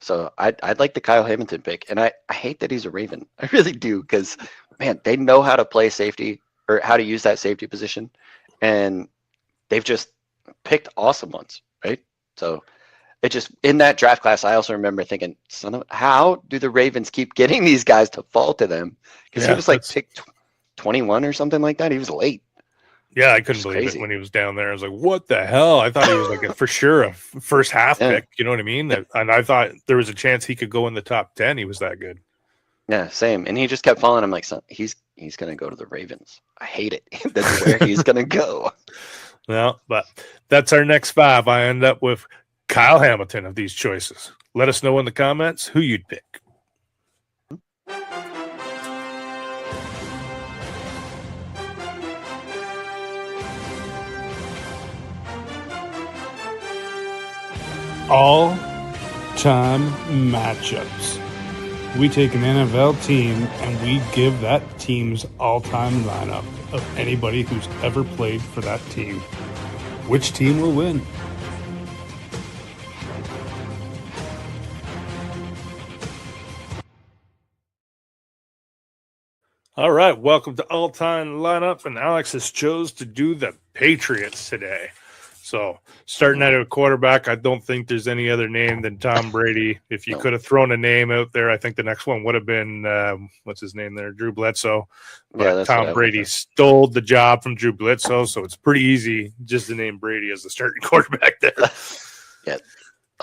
So I'd like the Kyle Hamilton pick. And I hate that he's a Raven. I really do, because, man, they know how to play safety or how to use that safety position. And they've just picked awesome ones, right? So it just, in that draft class, I also remember thinking, how do the Ravens keep getting these guys to fall to them? Because he was like picked 21 or something like that. He was late. Yeah, I couldn't believe it when he was down there. I was like, what the hell? I thought he was like for sure a first half pick. You know what I mean? And I thought there was a chance he could go in the top 10. He was that good. Yeah, same. And he just kept falling. I'm like, son, he's going to go to the Ravens. I hate it. That's where he's going to go. Well, but that's our next 5. I end up with Kyle Hamilton of these choices. Let us know in the comments who you'd pick. All-time matchups. We take an NFL team and we give that team's all-time lineup of anybody who's ever played for that team. Which team will win? All right, welcome to all-time lineup, and Alex has chose to do the Patriots today. So starting out at a quarterback, I don't think there's any other name than Tom Brady. If you could have thrown a name out there, I think the next one would have been, what's his name there, Drew Bledsoe. But Tom Brady stole the job from Drew Bledsoe, so it's pretty easy just to name Brady as the starting quarterback there. Yeah.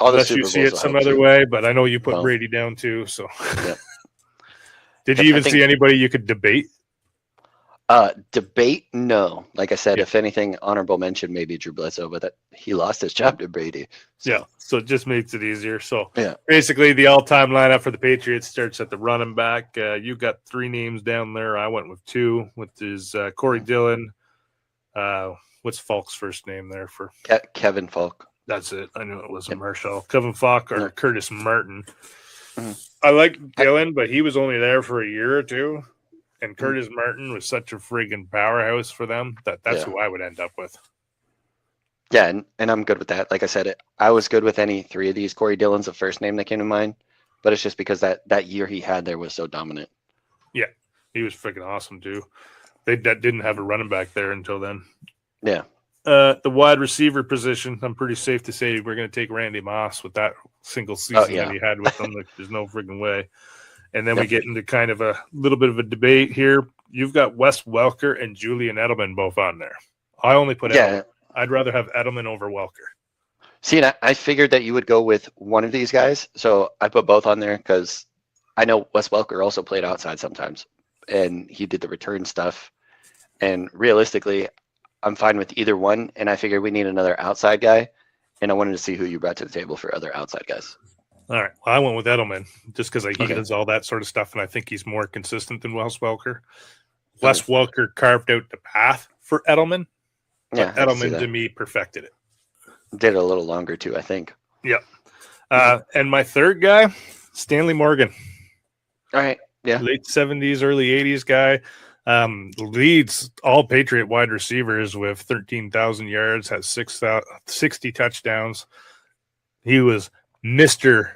Unless you see it some other way, but I know you put Brady down too. So, did you even see anybody you could debate? Debate? No. Like I said, if anything, honorable mention maybe Drew Bledsoe, but he lost his job to Brady. So. Yeah, so it just makes it easier. So basically, the all-time lineup for the Patriots starts at the running back. You got 3 names down there. I went with 2, which is Corey Dillon. What's Falk's first name there for? Kevin Falk. That's it. I knew it was a Marshall. Kevin Falk or Curtis Martin. I like Dillon, but he was only there for a year or 2. And Curtis Martin was such a friggin' powerhouse for them that's who I would end up with. Yeah, and I'm good with that. Like I said, I was good with any 3 of these. Corey Dillon's the first name that came to mind, but it's just because that year he had there was so dominant. Yeah, he was freaking awesome too. That didn't have a running back there until then. Yeah. The wide receiver position, I'm pretty safe to say we're going to take Randy Moss with that single season that he had with them. Like, there's no friggin' way. And then we get into kind of a little bit of a debate here. You've got Wes Welker and Julian Edelman both on there. I only put Edelman. I'd rather have Edelman over Welker. See, and I figured that you would go with one of these guys, so I put both on there because I know Wes Welker also played outside sometimes, and he did the return stuff. And realistically, I'm fine with either one, and I figured we need another outside guy, and I wanted to see who you brought to the table for other outside guys. All right. Well, I went with Edelman just because he does all that sort of stuff, and I think he's more consistent than Wes Welker. Wes Welker carved out the path for Edelman, but Edelman, to me, perfected it. Did it a little longer, too, I think. Yep. And my third guy, Stanley Morgan. All right. Yeah. Late 70s, early 80s guy. Leads all Patriot wide receivers with 13,000 yards, has 60 touchdowns. He was Mr.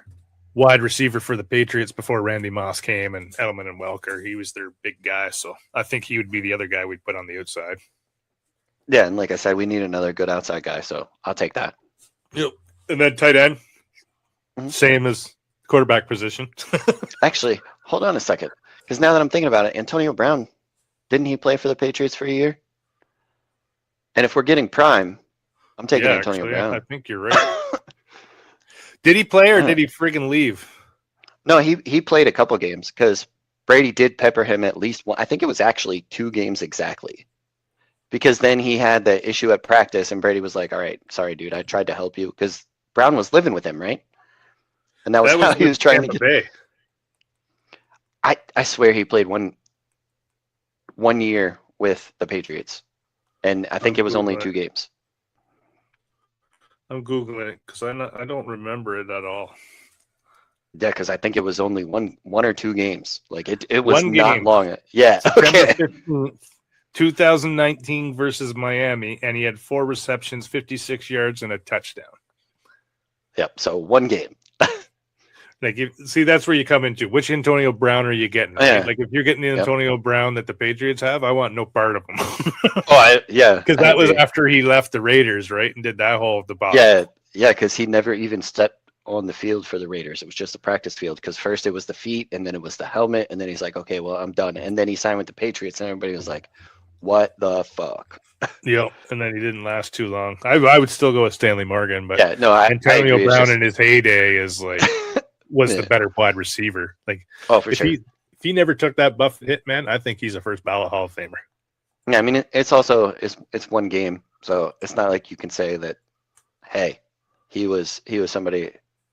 wide receiver for the Patriots before Randy Moss came, and Edelman and Welker. He was their big guy, so I think he would be the other guy we'd put on the outside. Yeah, and like I said, we need another good outside guy, so I'll take that. Yep. And then tight end, same as quarterback position. Actually, hold on a second, because now that I'm thinking about it, Antonio Brown, didn't he play for the Patriots for a year? And if we're getting prime, I'm taking Antonio Brown. I think you're right. Did he play or did he friggin' leave? No, he played a couple games because Brady did pepper him at least one. I think it was actually 2 games exactly. Because then he had the issue at practice and Brady was like, all right, sorry, dude, I tried to help you. Because Brown was living with him, right? And that was how he was trying to Tampa get. Bay. I swear he played one year with the Patriots, and I think it was only 2 games. I'm Googling it because I don't remember it at all. Yeah, because I think it was only one or 2 games. Like it was One not game. long. Yeah. September Okay. 15th, 2019 versus Miami, and he had 4 receptions, 56 yards, and a touchdown. Yep. So 1 game. Like, see, that's where you come into which Antonio Brown are you getting? Right? Yeah. Like, if you're getting the Antonio Brown that the Patriots have, I want no part of him. Because that was after he left the Raiders, right, and did that whole debacle. Yeah, because he never even stepped on the field for the Raiders. It was just a practice field. Because first it was the feet, and then it was the helmet, and then he's like, okay, well, I'm done. And then he signed with the Patriots, and everybody was like, what the fuck? Yep, and then he didn't last too long. I would still go with Stanley Morgan, but Antonio I Brown in his heyday is like was the better wide receiver. Like, for sure. If he never took that buff hit, man, I think he's a first ballot Hall of Famer. Yeah, I mean it's also it's 1 game, so it's not like you can say that. Hey, he was somebody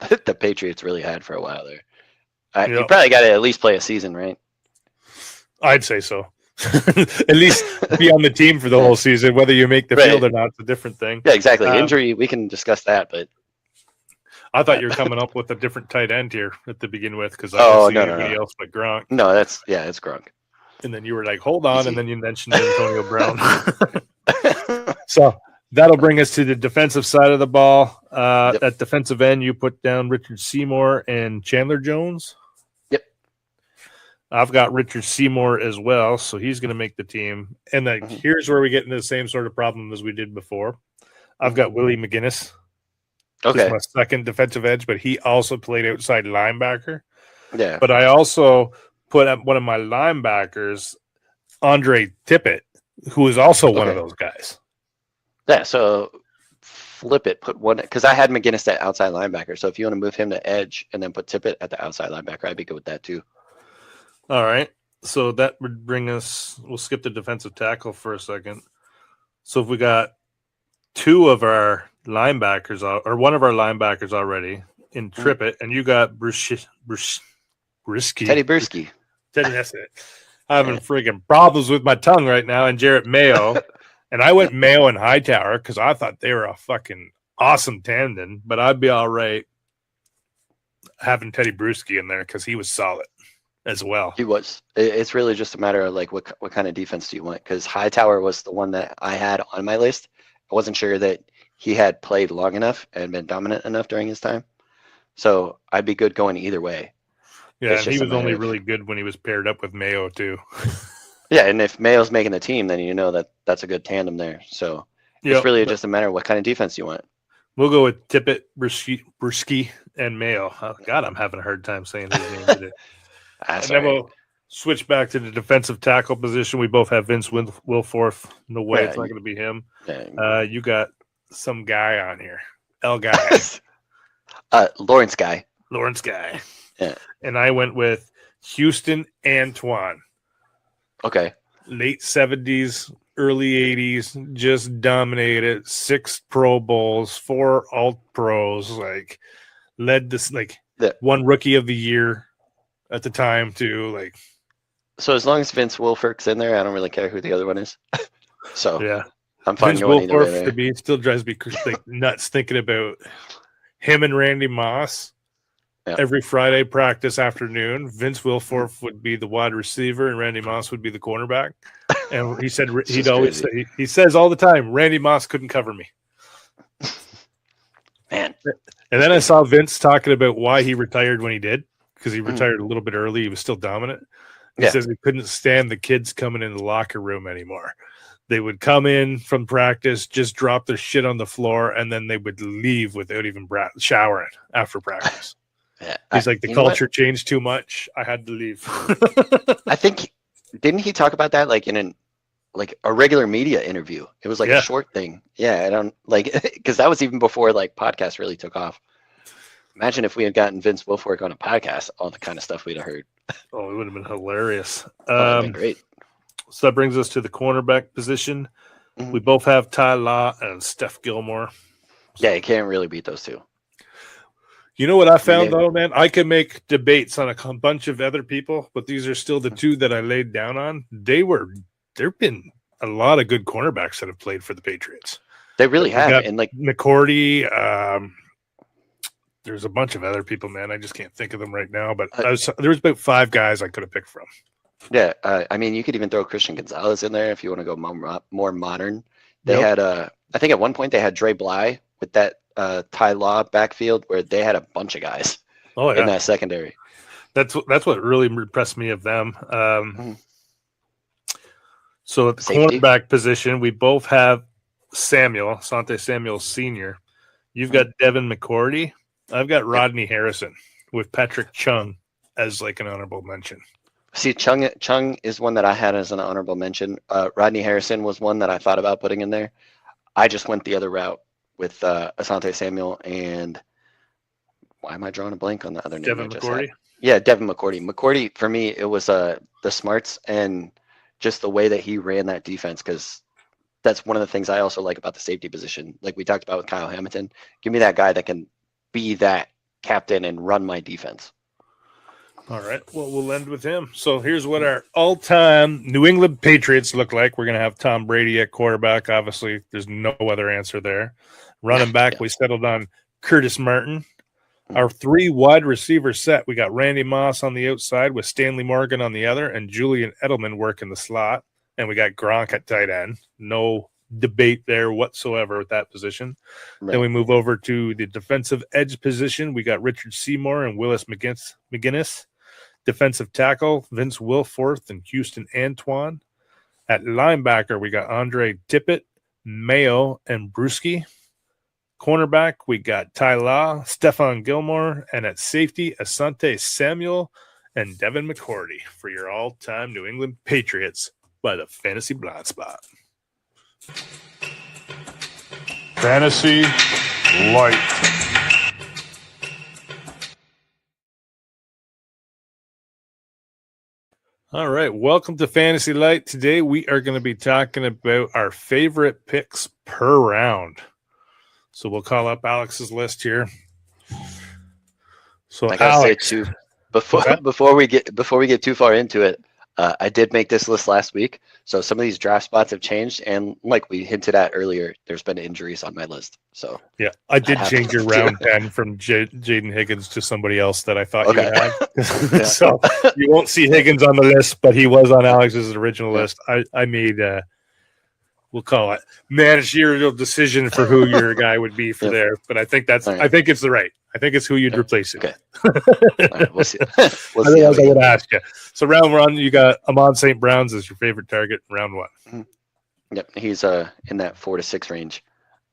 that the Patriots really had for a while there. You probably got to at least play a season, right? I'd say so. At least be on the team for the whole season. Whether you make the field or not, it's a different thing. Yeah, exactly. Injury, we can discuss that, but I thought you were coming up with a different tight end here at the begin with because I no, anybody else but Gronk. No, it's Gronk. And then you were like, hold on, and then you mentioned Antonio Brown. So that'll bring us to the defensive side of the ball. At defensive end, you put down Richard Seymour and Chandler Jones. Yep. I've got Richard Seymour as well, so he's going to make the team. And then here's where we get into the same sort of problem as we did before. I've got Willie McGinnis. Okay. My second defensive edge, but he also played outside linebacker. Yeah. But I also put up one of my linebackers, Andre Tippett, who is also one of those guys. Yeah, so flip it, put one, because I had McGinnis at outside linebacker. So if you want to move him to edge and then put Tippett at the outside linebacker, I'd be good with that too. All right. So that would bring us, we'll skip the defensive tackle for a second. So if we got 2 of our linebackers, or one of our linebackers already in Tippett, and you got Bruschi. Teddy Bruschi. Teddy, that's it. I'm having friggin' problems with my tongue right now, and Jarrett Mayo. And I went Mayo and Hightower because I thought they were a fucking awesome tandem, but I'd be all right having Teddy Bruschi in there because he was solid as well. He was. It's really just a matter of like what kind of defense do you want? Because Hightower was the one that I had on my list. I wasn't sure that he had played long enough and been dominant enough during his time. So I'd be good going either way. Yeah, and he was only really good when he was paired up with Mayo too. Yeah, and if Mayo's making the team, then you know that that's a good tandem there. So it's really just a matter of what kind of defense you want. We'll go with Tippett, Bruschi, and Mayo. Oh, God, I'm having a hard time saying his name today. And then we'll switch back to the defensive tackle position. We both have Vince Wilfork. No way it's not going to be him. Yeah. You got some guy on here. L guy. Lawrence Guy. Lawrence Guy. Yeah. And I went with Houston Antoine. Okay. Late 70s, early 80s, just dominated. 6 Pro Bowls, 4 All-Pros, like led this, like one Rookie of the Year at the time too. Like, so as long as Vince Wilfork's in there, I don't really care who the other one is. So yeah, I'm fine Vince going either way there. To me still drives me like nuts thinking about him and Randy Moss. Every Friday practice afternoon, Vince Wilfork would be the wide receiver and Randy Moss would be the cornerback. And he said he'd always say, he says all the time, Randy Moss couldn't cover me. Man. And then I saw Vince talking about why he retired when he did, because he retired a little bit early. He was still dominant. He says he couldn't stand the kids coming in the locker room anymore. They would come in from practice, just drop their shit on the floor, and then they would leave without even showering after practice. Yeah, he's like, the culture changed too much. I had to leave. I think, didn't he talk about that like in a regular media interview? It was like a short thing. Yeah, I don't like because that was even before like podcasts really took off. Imagine if we had gotten Vince Wilfork on a podcast, all the kind of stuff we'd have heard. Oh, it would have been hilarious. Been great. So that brings us to the cornerback position. Mm-hmm. We both have Ty Law and Steph Gilmore. Yeah, you can't really beat those two. You know what I found though, man? I can make debates on a bunch of other people, but these are still the two that I laid down on. There've been a lot of good cornerbacks that have played for the Patriots. They really have, and like McCourty. There's a bunch of other people, man. I just can't think of them right now. But there was about 5 guys I could have picked from. Yeah, I mean, you could even throw Christian Gonzalez in there if you want to go more modern. They had I think at one point they had Dre Bly with that Ty Law backfield where they had a bunch of guys in that secondary. That's what really impressed me of them. So at the cornerback position, we both have Asante Samuel Sr. You've got Devin McCourty. I've got Rodney Harrison with Patrick Chung as like an honorable mention. See, Chung is one that I had as an honorable mention. Rodney Harrison was one that I thought about putting in there. I just went the other route with Asante Samuel and why am I drawing a blank on the other name? Devin McCourty? Yeah, Devin McCourty. McCourty, for me, it was the smarts and just the way that he ran that defense, because that's one of the things I also like about the safety position. Like we talked about with Kyle Hamilton, give me that guy that can be that captain and run my defense. All right. Well, we'll end with him. So here's what our all-time New England Patriots look like. We're going to have Tom Brady at quarterback. Obviously, there's no other answer there. Running back, we settled on Curtis Martin. Our 3 wide receiver set, we got Randy Moss on the outside with Stanley Morgan on the other and Julian Edelman working the slot. And we got Gronk at tight end. No debate there whatsoever with that position. Right. Then we move over to the defensive edge position. We got Richard Seymour and Willis McGinnis. Defensive tackle, Vince Wilforth and Houston Antoine. At linebacker, we got Andre Tippett, Mayo, and Bruschi. Cornerback, we got Ty Law, Stephon Gilmore, and at safety, Asante Samuel and Devin McCourty for your all-time New England Patriots by the Fantasy Blind Spot. Fantasy Light. All right, welcome to Fantasy Light. Today we are going to be talking about our favorite picks per round. So we'll call up Alex's list here. So I gotta say too, before we get too far into it, I did make this list last week. So some of these draft spots have changed, and like we hinted at earlier, there's been injuries on my list. So yeah, I did change your round 10 from Jaden Higgins to somebody else that I thought you would have. So you won't see Higgins on the list, but he was on Alex's original list. I made we'll call it managerial decision for who your guy would be for there. But I think I think it's I think it's who you'd replace it. Okay. All right, we'll see. Otherwise, I would ask you. So round 1, you got Amon St. Brown's as your favorite target. Round 1. Yep, he's in that 4 to 6 range.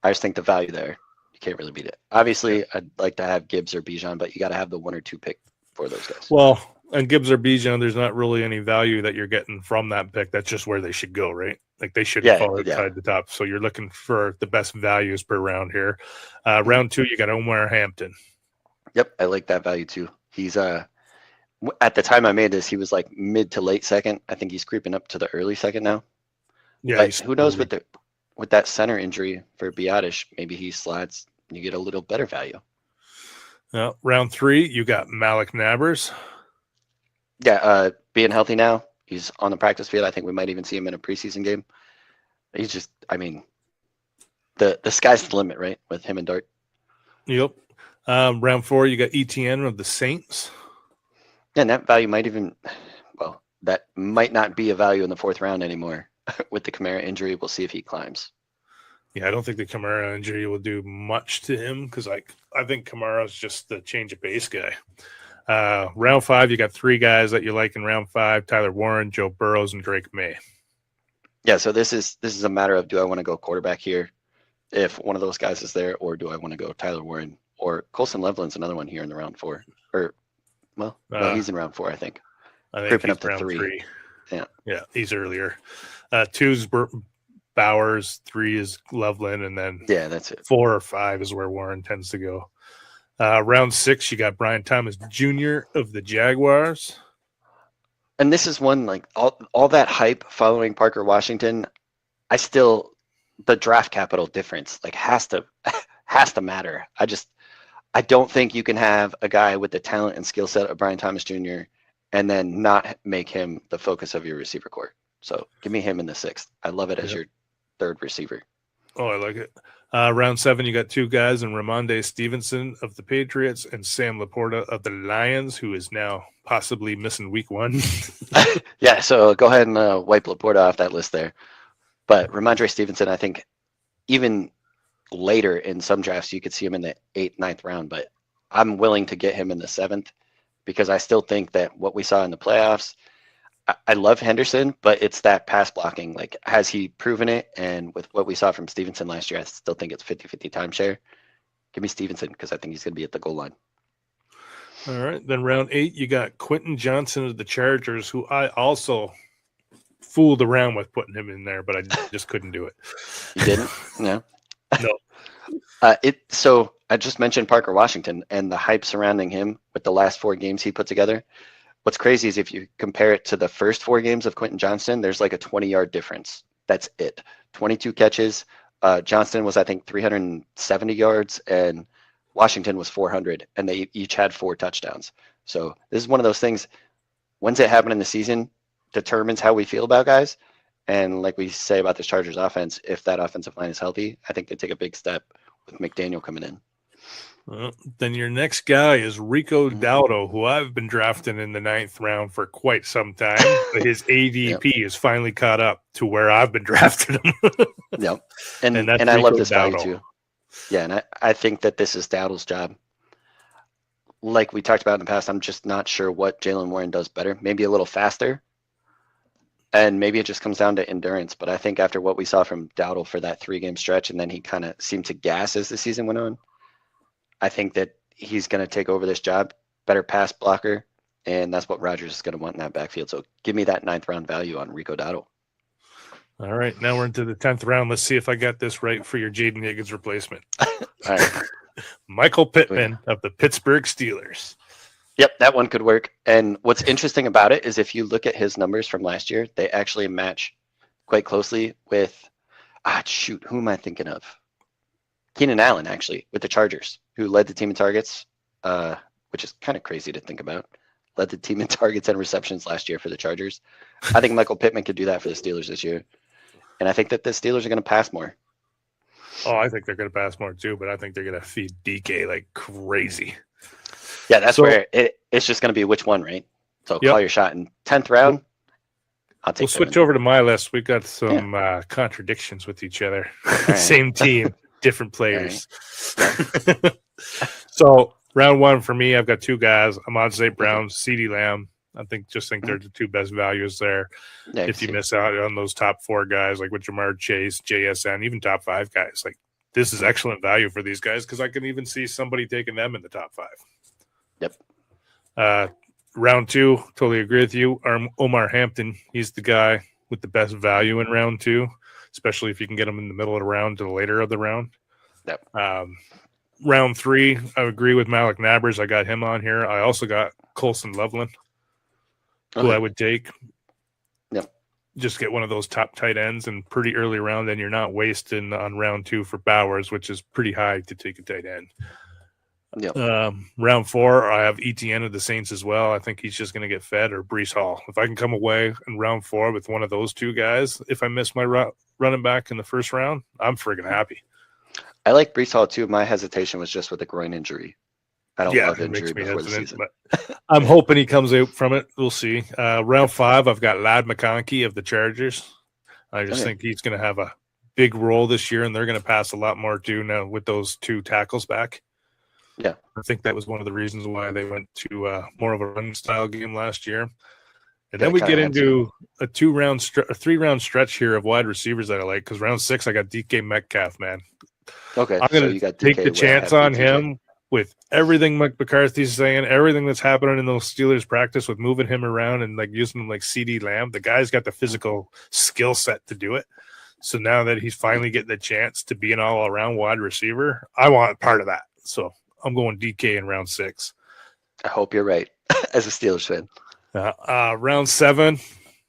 I just think the value there, you can't really beat it. Obviously, I'd like to have Gibbs or Bijan, but you got to have the 1 or 2 pick for those guys. Well, and Gibbs or Bijan, there's not really any value that you're getting from that pick. That's just where they should go, right? Like they shouldn't fall outside the top. So you're looking for the best values per round here. Round 2, you got Omar Hampton. Yep, I like that value too. He's at the time I made this, he was like mid to late second. I think he's creeping up to the early second now. Yeah, but who knows with that center injury for Biotish, maybe he slides. You get a little better value. Well, round 3, you got Malik Nabers. Yeah, being healthy now, he's on the practice field. I think we might even see him in a preseason game. He's just, I mean, the sky's the limit, right, with him and Dart. Yep. Round 4, you got ETN of the Saints. Yeah, and that value might even, well, that might not be a value in the 4th round anymore. With the Kamara injury, we'll see if he climbs. Yeah, I don't think the Kamara injury will do much to him because I think Kamara's just the change of pace guy. Round 5, you got 3 guys that you like in round 5: Tyler Warren, Joe Burrows, and Drake May. Yeah, so this is a matter of, do I want to go quarterback here if one of those guys is there, or do I want to go Tyler Warren? Or Colson Loveland's another one here in the round 4. Or, well, no, he's in round 4, I think. Creeping up to 3. Yeah, he's earlier. 2's Bowers, 3 is Loveland, and then that's it. 4 or 5 is where Warren tends to go. Round 6, you got Brian Thomas Jr. of the Jaguars. And this is one, like, all that hype following Parker Washington, the draft capital difference, like, has to matter. I don't think you can have a guy with the talent and skill set of Brian Thomas Jr. and then not make him the focus of your receiver core. So give me him in the 6th. I love it as your third receiver. Oh, I like it. Round 7, you got two guys in Ramondre Stevenson of the Patriots and Sam Laporta of the Lions, who is now possibly missing week 1. Yeah, so go ahead and wipe Laporta off that list there. But Ramondre Stevenson, I think even later in some drafts, you could see him in the 8th, 9th round, but I'm willing to get him in the 7th because I still think that what we saw in the playoffs, I love Henderson, but it's that pass blocking. Like, has he proven it? And with what we saw from Stevenson last year, I still think it's 50-50 timeshare. Give me Stevenson because I think he's going to be at the goal line. All right. Then round 8, you got Quentin Johnson of the Chargers, who I also fooled around with putting him in there, but I just couldn't do it. You didn't? No. No. So I just mentioned Parker Washington and the hype surrounding him with the last 4 games he put together. What's crazy is if you compare it to the first 4 games of Quentin Johnston, there's like a 20-yard difference. That's it. 22 catches. Johnston was, I think, 370 yards, and Washington was 400, and they each had 4 touchdowns. So this is one of those things. When's it happen in the season determines how we feel about guys. And like we say about this Chargers offense, if that offensive line is healthy, I think they take a big step with McDaniel coming in. Then your next guy is Rico Dowdle, who I've been drafting in the 9th round for quite some time. But his ADP is finally caught up to where I've been drafting him. Yep. And I love this value too. Yeah, and I think that this is Dowdle's job. Like we talked about in the past, I'm just not sure what Jaylen Warren does better. Maybe a little faster. And maybe it just comes down to endurance. But I think after what we saw from Dowdle for that 3-game stretch, and then he kind of seemed to gas as the season went on, I think that he's going to take over this job, better pass blocker, and that's what Rodgers is going to want in that backfield. So give me that 9th round value on Rico Dowdle. All right, now we're into the 10th round. Let's see if I got this right for your Jaden Higgins replacement. All right. Michael Pittman of the Pittsburgh Steelers. Yep, that one could work. And what's interesting about it is if you look at his numbers from last year, they actually match quite closely with, who am I thinking of? Keenan Allen, actually, with the Chargers, who led the team in targets, which is kind of crazy to think about. Led the team in targets and receptions last year for the Chargers. I think Michael Pittman could do that for the Steelers this year. And I think that the Steelers are going to pass more. Oh, I think they're going to pass more too, but I think they're going to feed DK like crazy. Yeah, that's where it's just going to be which one, right? So call your shot. In 10th round, I'll take We'll switch over to my list. We've got some contradictions with each other. Right. Same team, different players. Right. So round 1 for me, I've got 2 guys, Ahmad St. Brown, CeeDee Lamb. I think they're the 2 best values there. Yeah, if you miss out on those top 4 guys, like with Jamar Chase, JSN, even top 5 guys, like this is excellent value for these guys because I can even see somebody taking them in the top 5. Yep. Round 2, totally agree with you. Omar Hampton, he's the guy with the best value in round 2, especially if you can get him in the middle of the round to the later of the round. Yep. Round 3, I agree with Malik Nabers. I got him on here. I also got Colson Loveland, who I would take. Yep. Just get one of those top tight ends and pretty early round, and you're not wasting on round 2 for Bowers, which is pretty high to take a tight end. Yep. Round 4, I have ETN of the Saints as well. I think he's just going to get fed, or Breece Hall. If I can come away in round 4 with one of those 2 guys, if I miss my running back in the first round, I'm friggin' happy. I like Breece Hall too. My hesitation was just with a groin injury. I don't love injury before the season. But I'm hoping he comes out from it. We'll see. Round 5, I've got Ladd McConkey of the Chargers. I just think he's going to have a big role this year, and they're going to pass a lot more too now with those 2 tackles back. Yeah, I think that was one of the reasons why they went to more of a run style game last year. And then we get into a 3-round stretch here of wide receivers that I like, because round 6 I got DK Metcalf, man. Okay, I'm going to take the chance on him with everything Mike McCarthy's saying, everything that's happening in those Steelers practice with moving him around and like using him like CeeDee Lamb. The guy's got the physical skill set to do it. So now that he's finally getting the chance to be an all-around wide receiver, I want part of that. So I'm going DK in round 6. I hope you're right as a Steelers fan. Round 7,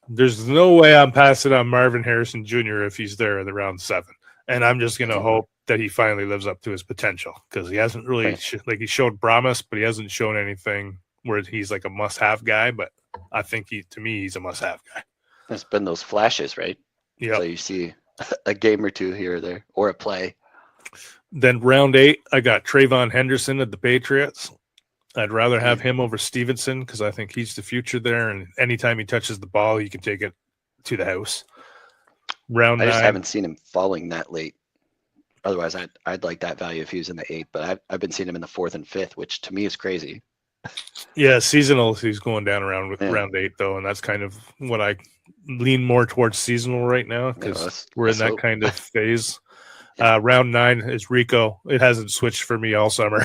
there's no way I'm passing on Marvin Harrison Jr. if he's there in the round 7. And I'm just going to hope that he finally lives up to his potential, because he hasn't really he showed promise, but he hasn't shown anything where he's like a must-have guy. But I think to me, he's a must-have guy. There's been those flashes, right? Yeah. So you see a game or two here or there, or a play. Then round 8, I got Trayvon Henderson of the Patriots. I'd rather have him over Stevenson because I think he's the future there, and anytime he touches the ball, he can take it to the house. Round 9. I just haven't seen him falling that late. Otherwise, I'd like that value if he was in the 8th, but I've been seeing him in the 4th and 5th, which to me is crazy. Yeah, seasonal, he's going down around with round 8 though, and that's kind of what I lean more towards seasonal right now because we're in that kind of phase. Round 9 is Rico. It hasn't switched for me all summer.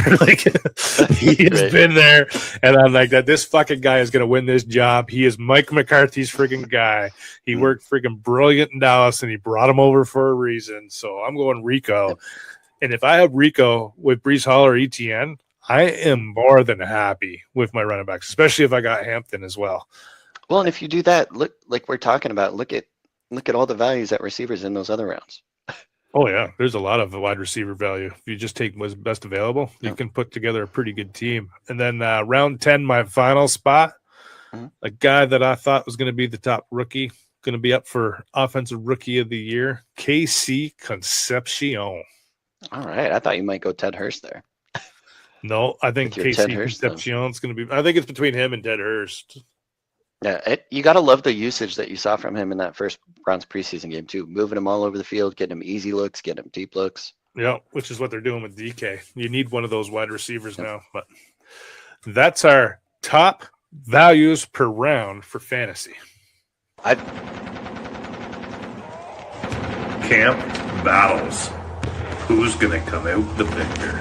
He's been there, and I'm like that. This fucking guy is going to win this job. He is Mike McCarthy's freaking guy. He worked freaking brilliant in Dallas, and he brought him over for a reason. So I'm going Rico. And if I have Rico with Breece Hall or ETN, I am more than happy with my running backs, especially if I got Hampton as well. Well, and if you do that, look like we're talking about, look at all the values at receivers in those other rounds. Oh, yeah. There's a lot of wide receiver value. If you just take what's best available, you can put together a pretty good team. And then round 10, my final spot, a guy that I thought was going to be the top rookie, going to be up for Offensive Rookie of the Year, KC Concepcion. All right. I thought you might go Ted Hurst there. No, I think KC Concepcion's going to be – I think it's between him and Ted Hurst. Yeah, you got to love the usage that you saw from him in that first Browns preseason game, too. Moving him all over the field, getting him easy looks, getting him deep looks. Yeah, which is what they're doing with DK. You need one of those wide receivers now. But that's our top values per round for fantasy. Camp battles. Who's going to come out the victor?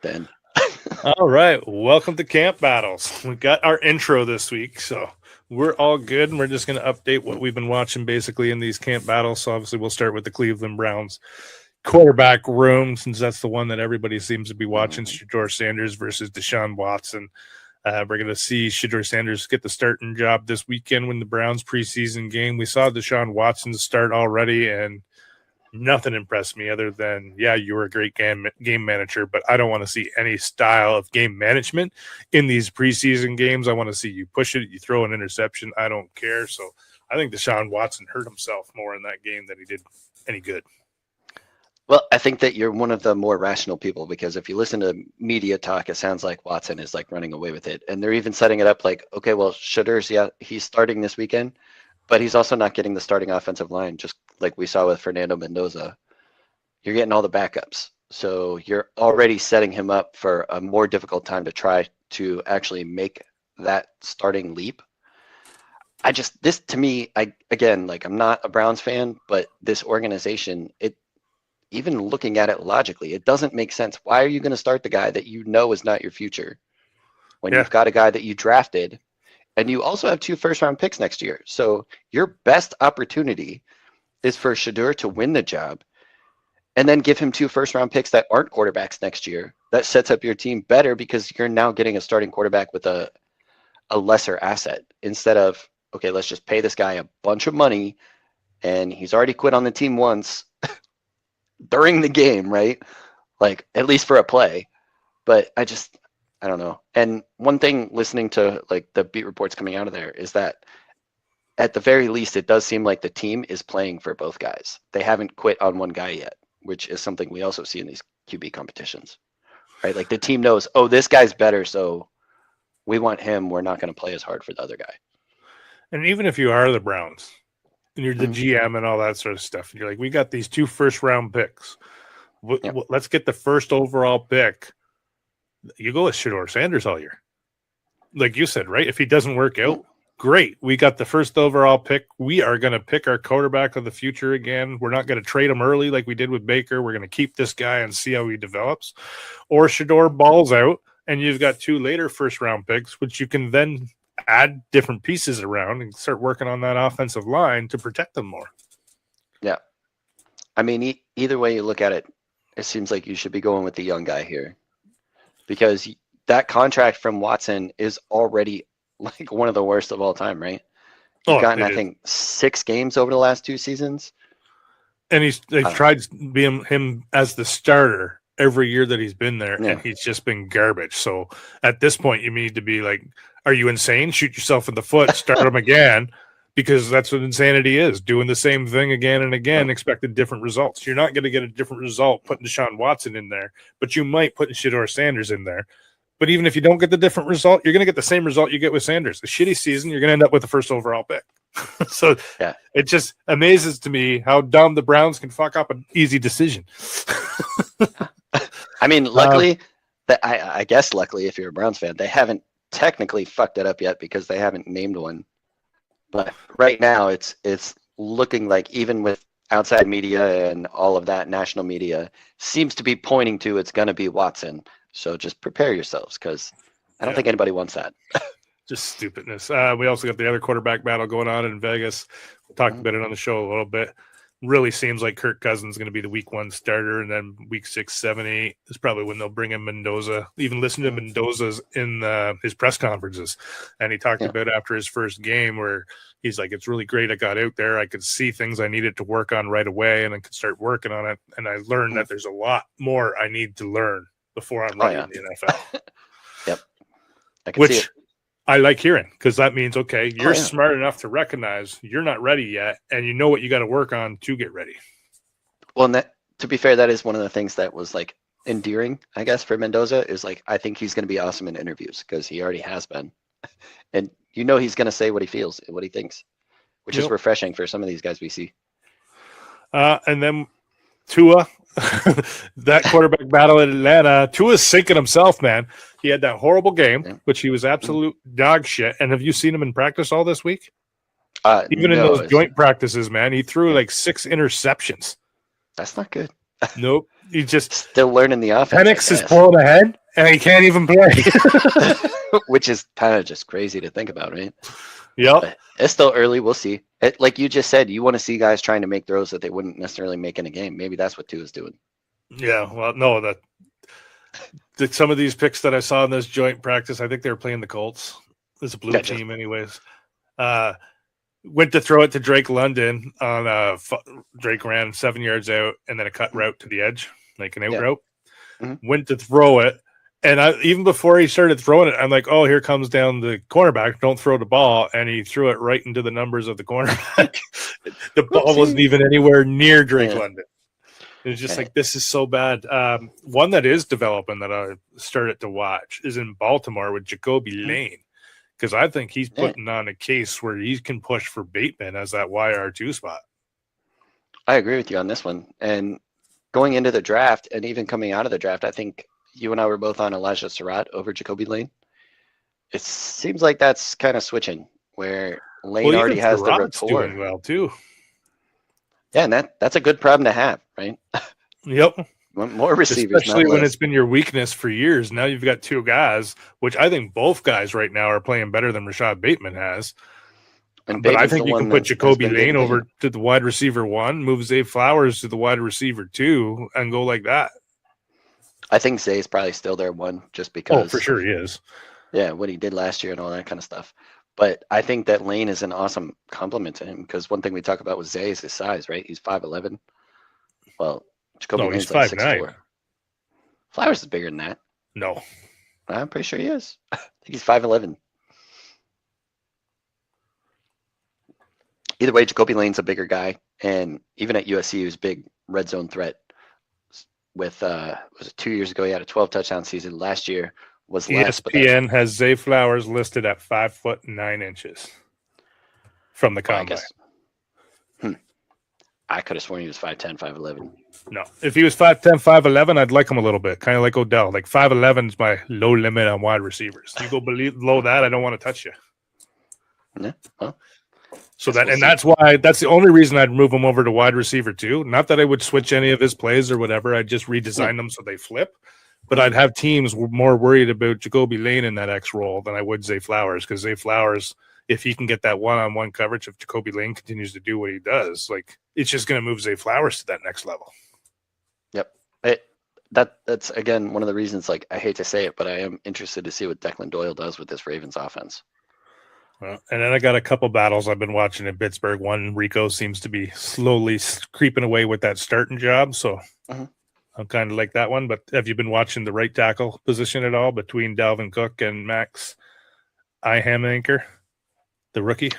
Ben. All right. Welcome to Camp Battles. We got our intro this week, so we're all good, and we're just going to update what we've been watching basically in these camp battles. So obviously we'll start with the Cleveland Browns quarterback room, since that's the one that everybody seems to be watching. Shedeur Sanders versus Deshaun Watson. We're going to see Shedeur Sanders get the starting job this weekend when the Browns preseason game. We saw Deshaun Watson start already, and nothing impressed me other than, yeah, you were a great game manager, but I don't want to see any style of game management in these preseason games. I want to see you push it, you throw an interception. I don't care. So I think Deshaun Watson hurt himself more in that game than he did any good. Well, I think that you're one of the more rational people, because if you listen to media talk, it sounds like Watson is like running away with it. And they're even setting it up like, okay, well, Shedeur's, yeah, he's starting this weekend, but he's also not getting the starting offensive line, just like we saw with Fernando Mendoza. You're getting all the backups. So you're already setting him up for a more difficult time to try to actually make that starting leap. This to me, I'm not a Browns fan, but this organization, even looking at it logically, it doesn't make sense. Why are you going to start the guy that you know is not your future when you've got a guy that you drafted, and you also have 2 first-round picks next year? So your best opportunity is for Shedeur to win the job, and then give him 2 first-round picks that aren't quarterbacks next year. That sets up your team better because you're now getting a starting quarterback with a lesser asset, instead of, okay, let's just pay this guy a bunch of money, and he's already quit on the team once during the game, right? Like, at least for a play. But I don't know. And one thing, listening to like the beat reports coming out of there, is that at the very least, it does seem like the team is playing for both guys. They haven't quit on one guy yet, which is something we also see in these QB competitions, right? Like the team knows, oh, this guy's better, so we want him. We're not going to play as hard for the other guy. And even if you are the Browns and you're the GM and all that sort of stuff, and you're like, we got these 2 first-round picks. Let's get the first overall pick. You go with Shedeur Sanders all year. Like you said, right? If he doesn't work out, great. We got the first overall pick. We are going to pick our quarterback of the future again. We're not going to trade him early like we did with Baker. We're going to keep this guy and see how he develops. Or Shedeur balls out, and you've got 2 later first-round picks, which you can then add different pieces around and start working on that offensive line to protect them more. Yeah. I mean, either way you look at it, it seems like you should be going with the young guy here, because that contract from Watson is already like one of the worst of all time, right? He's gotten, I think, 6 games over the last 2 seasons. And they've tried being him as the starter every year that he's been there, and he's just been garbage. So at this point, you need to be like, are you insane? Shoot yourself in the foot, start him again, because that's what insanity is, doing the same thing again and again, expecting different results. You're not going to get a different result putting Deshaun Watson in there, but you might put Shedeur Sanders in there. But even if you don't get the different result, you're going to get the same result you get with Sanders. A shitty season, you're going to end up with the first overall pick. So it just amazes to me how dumb the Browns can fuck up an easy decision. I mean, luckily, I guess luckily, if you're a Browns fan, they haven't technically fucked it up yet because they haven't named one. But right now, it's looking like, even with outside media and all of that, national media seems to be pointing to it's going to be Watson. So just prepare yourselves, because I don't think anybody wants that. Just stupidness. We also got the other quarterback battle going on in Vegas. We talked about it on the show a little bit. Really seems like Kirk Cousins is going to be the week 1 starter, and then week 6, 7, 8 is probably when they'll bring in Mendoza. Even listen to Mendoza's in his press conferences, and he talked about after his first game where he's like, "It's really great I got out there. I could see things I needed to work on right away, and I could start working on it. And I learned that there's a lot more I need to learn before I'm ready in the NFL." Yep, I can see it. I like hearing, because that means, okay, you're smart enough to recognize you're not ready yet, and you know what you got to work on to get ready. Well, and to be fair, that is one of the things that was like endearing, I guess, for Mendoza, is like, I think he's going to be awesome in interviews, because he already has been. And you know he's going to say what he feels and what he thinks, which is refreshing for some of these guys we see. And then Tua, that quarterback battle in Atlanta, Tua's sinking himself, man. He had that horrible game, which he was absolute dog shit. And have you seen him in practice all this week? Even in those joint practices, man, he threw like 6 interceptions. That's not good. Nope. He just still learning the offense. Penix is pulling ahead, and he can't even play. Which is kind of just crazy to think about, right? Yep. It's still early. We'll see. Like you just said, you want to see guys trying to make throws that they wouldn't necessarily make in a game. Maybe that's what Tua's doing. Yeah. Well, no, some of these picks that I saw in this joint practice, I think they were playing the Colts. It's a blue team anyways. Went to throw it to Drake London on Drake ran 7 yards out and then a cut route to the edge, like an out route. Went to throw it. And even before he started throwing it, I'm like, oh, here comes down the cornerback. Don't throw the ball. And he threw it right into the numbers of the cornerback. The ball wasn't even anywhere near Drake London. It was just like, this is so bad. One that is developing that I started to watch is in Baltimore with Jacoby Lane, because I think he's putting on a case where he can push for Bateman as that YR2 spot. I agree with you on this one. And going into the draft and even coming out of the draft, I think you and I were both on Elijah Surratt over Jacoby Lane. It seems like that's kind of switching, where Lane already has the rapport. Doing well too. Yeah, and that's a good problem to have, right? Yep. More receivers, especially when it's been your weakness for years. Now you've got 2 guys, which I think both guys right now are playing better than Rashad Bateman has. But I think you can put Jacoby Lane over to the wide receiver 1, move Zay Flowers to the wide receiver 2, and go like that. I think Zay's probably still there 1, just because. Oh, for sure he is. Yeah, what he did last year and all that kind of stuff. But I think that Lane is an awesome compliment to him, because one thing we talk about with Zay is his size, right? He's 5'11". Well, Jacoby Lane's like 6'4". Flowers is bigger than that. No. I'm pretty sure he is. I think he's 5'11". Either way, Jacoby Lane's a bigger guy, and even at USC, he was a big red zone threat. With was it 2 years ago? He had a 12 touchdown season. Last year was less. ESPN has Zay Flowers listed at 5'9" from the combine. I could have sworn he was 5'10", 5'11". No, if he was 5'10", 5'11", I'd like him a little bit, kind of like Odell. Like 5'11" is my low limit on wide receivers. You go below that, I don't want to touch you. Yeah. Well, so that's the only reason I'd move him over to wide receiver 2. Not that I would switch any of his plays or whatever. I'd just redesign them so they flip. But I'd have teams more worried about Jacoby Lane in that X role than I would Zay Flowers, because Zay Flowers, if he can get that one-on-one coverage, if Jacoby Lane continues to do what he does, like, it's just going to move Zay Flowers to that next level. Yep. That's again one of the reasons, like, I hate to say it, but I am interested to see what Declan Doyle does with this Ravens offense. And then I got a couple battles I've been watching in Pittsburgh. One, Rico seems to be slowly creeping away with that starting job, so I'm kind of like that one. But have you been watching the right tackle position at all between Dalvin Cook and Max Ihamaker, the rookie?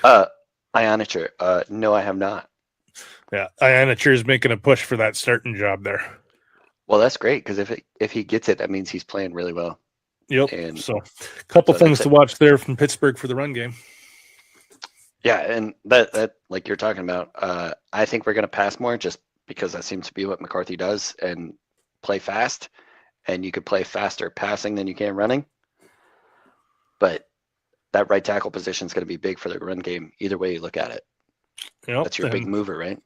Ionicher. No, I have not. Yeah, Ionicher is making a push for that starting job there. Well, that's great because if he gets it, that means he's playing really well. Yep. And so a couple things to watch there from Pittsburgh for the run game. Yeah, and that like you're talking about, I think we're going to pass more just because that seems to be what McCarthy does, and play fast. And you could play faster passing than you can running. But that right tackle position is going to be big for the run game, either way you look at it. Yep. That's your big mover, right?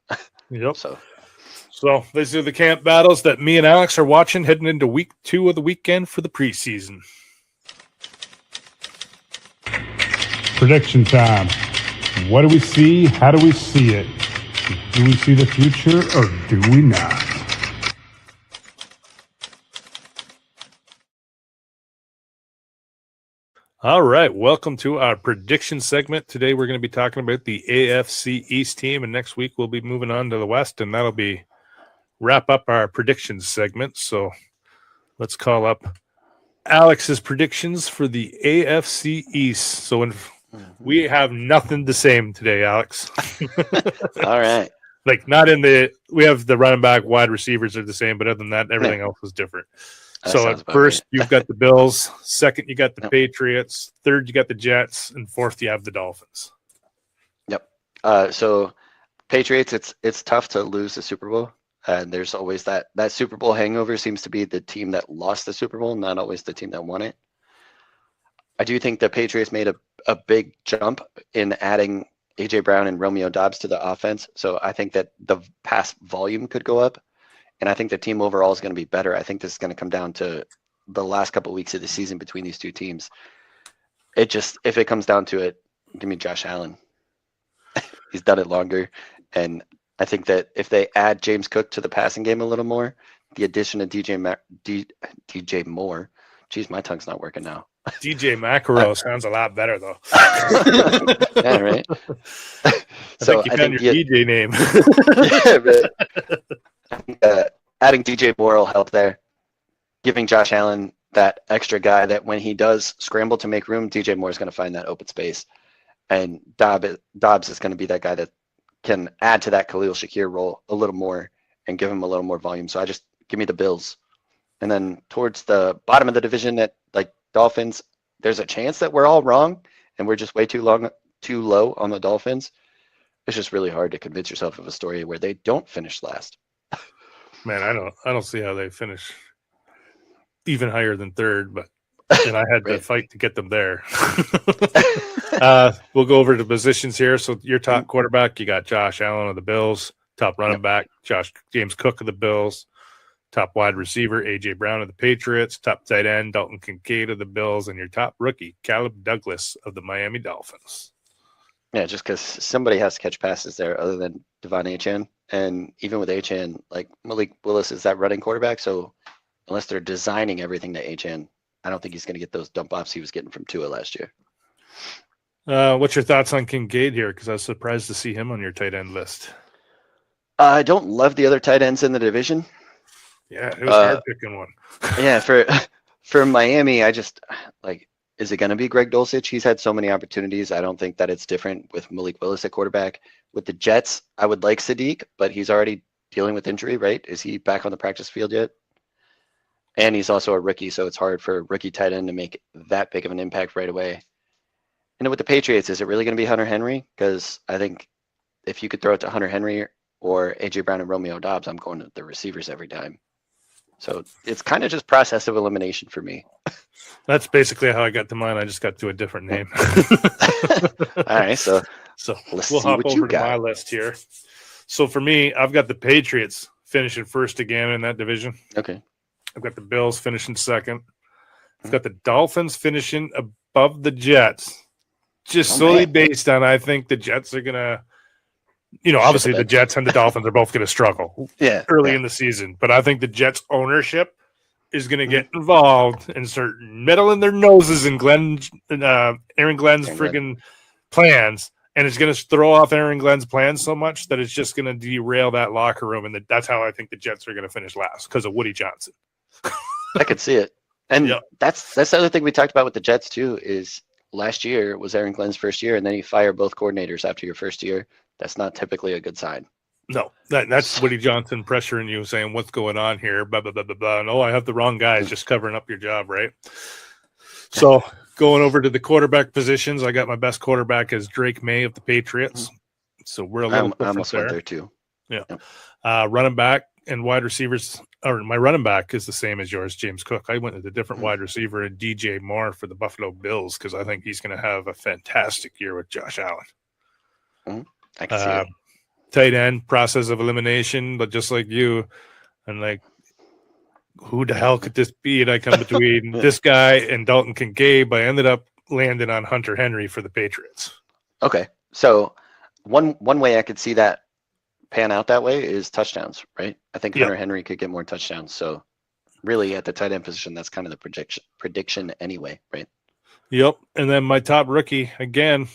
Yep. So these are the camp battles that me and Alex are watching heading into week 2 of the weekend for the preseason. Prediction time. What do we see? How do we see it? Do we see the future or do we not? All right, welcome to our prediction segment. Today we're going to be talking about the AFC East team, and next week we'll be moving on to the West, and that'll be wrap up our predictions segment. So let's call up Alex's predictions for the AFC East. So we have nothing the same today, Alex. All right. Like we have the running back, wide receivers are the same, but other than that, everything else is different. So at first, you've got the Bills. Second, you got the Patriots. Third, you got the Jets. And fourth, you have the Dolphins. Yep. So Patriots, it's tough to lose the Super Bowl. And there's always that Super Bowl hangover seems to be the team that lost the Super Bowl, not always the team that won it. I do think the Patriots made a big jump in adding A.J. Brown and Romeo Doubs to the offense. So I think that the pass volume could go up. And I think the team overall is going to be better. I think this is going to come down to the last couple of weeks of the season between these two teams. If it comes down to it, give me Josh Allen. He's done it longer. And I think that if they add James Cook to the passing game a little more, the addition of DJ Moore, geez, my tongue's not working now. DJ Macaro sounds a lot better, though. Yeah, right? I think your DJ name. Yeah, right. Adding DJ Moore will help there. Giving Josh Allen that extra guy that when he does scramble to make room, DJ Moore is going to find that open space. And Dobbs is going to be that guy that can add to that Khalil Shakir role a little more and give him a little more volume. So give me the Bills. And then towards the bottom of the division, that like Dolphins, there's a chance that we're all wrong and we're just way too low on the Dolphins. It's just really hard to convince yourself of a story where they don't finish last. Man, I don't see how they finish even higher than third, and I had to fight to get them there. We'll go over the positions here. So your top quarterback, you got Josh Allen of the Bills. Top running back, James Cook of the Bills. Top wide receiver, A.J. Brown of the Patriots. Top tight end, Dalton Kincaid of the Bills. And your top rookie, Caleb Douglas of the Miami Dolphins. Yeah, just because somebody has to catch passes there other than Devon Achane. And even with Achane, like Malik Willis is that running quarterback. So unless they're designing everything to Achane, I don't think he's going to get those dump offs he was getting from Tua last year. What's your thoughts on Kincaid here? Because I was surprised to see him on your tight end list. I don't love the other tight ends in the division. Yeah, it was hard picking one. Yeah, for Miami, I just is it going to be Greg Dulcich? He's had so many opportunities. I don't think that it's different with Malik Willis at quarterback. With the Jets, I would like Sadiq, but he's already dealing with injury, right? Is he back on the practice field yet? And he's also a rookie, so it's hard for a rookie tight end to make that big of an impact right away. And with the Patriots, is it really going to be Hunter Henry? Because I think if you could throw it to Hunter Henry or A.J. Brown and Romeo Doubs, I'm going to the receivers every time. So it's kind of just process of elimination for me. That's basically how I got to mine. I just got to a different name. All right, so we'll hop over to my list here. So for me, I've got the Patriots finishing first again in that division. Okay. I've got the Bills finishing second. I've got the Dolphins finishing above the Jets. Just solely based on I think the Jets are going to, obviously the Jets and the Dolphins are both going to struggle early in the season. But I think the Jets ownership is going to get involved and start meddling their noses in Aaron Glenn's friggin' plans, and it's going to throw off Aaron Glenn's plans so much that it's just going to derail that locker room, and that's how I think the Jets are going to finish last because of Woody Johnson. I could see it. And Yep. that's the other thing we talked about with the Jets too, is last year was Aaron Glenn's first year, and then you fire both coordinators after your first year. That's not typically a good sign. No, that's Woody Johnson pressuring you, saying, what's going on here? Blah, blah, blah, blah, blah. No, I have the wrong guys, just covering up your job, right? So going over to the quarterback positions, I got my best quarterback as Drake May of the Patriots. So we're a little I different almost went there. there too. Yeah. Running back and wide receivers, or my running back is the same as yours, James Cook. I went with a different wide receiver and DJ Moore for the Buffalo Bills because I think he's going to have a fantastic year with Josh Allen. I can see it. Tight end, process of elimination, but just like you, and like, who the hell could this be? And I come between this guy and Dalton Kincaid, but I ended up landing on Hunter Henry for the Patriots. Okay. So one way I could see that pan out that way is touchdowns, right? I think Hunter Henry could get more touchdowns. So really at the tight end position, that's kind of the prediction anyway, right? Yep. And then my top rookie, again,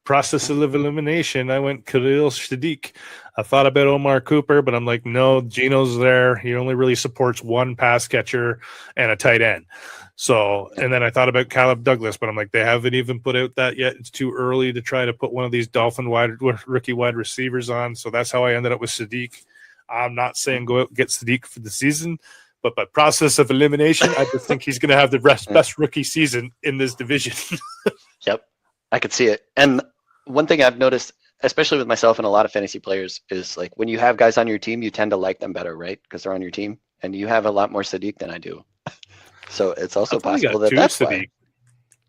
process of elimination, I went Khalil Shadiq. I thought about Omar Cooper, but I'm like, no, Geno's there. He only really supports one pass catcher and a tight end. So, and then I thought about Caleb Douglas, but I'm like, they haven't even put out that yet. It's too early to try to put one of these Dolphin rookie wide receivers on. So that's how I ended up with Sadiq. I'm not saying go out and get Sadiq for the season, but by process of elimination, I just think he's going to have the best rookie season in this division. Yep. I could see it. And one thing I've noticed, especially with myself and a lot of fantasy players, is like when you have guys on your team, you tend to like them better, right? Because they're on your team. And you have a lot more Sadiq than I do. So it's also possible that that's why.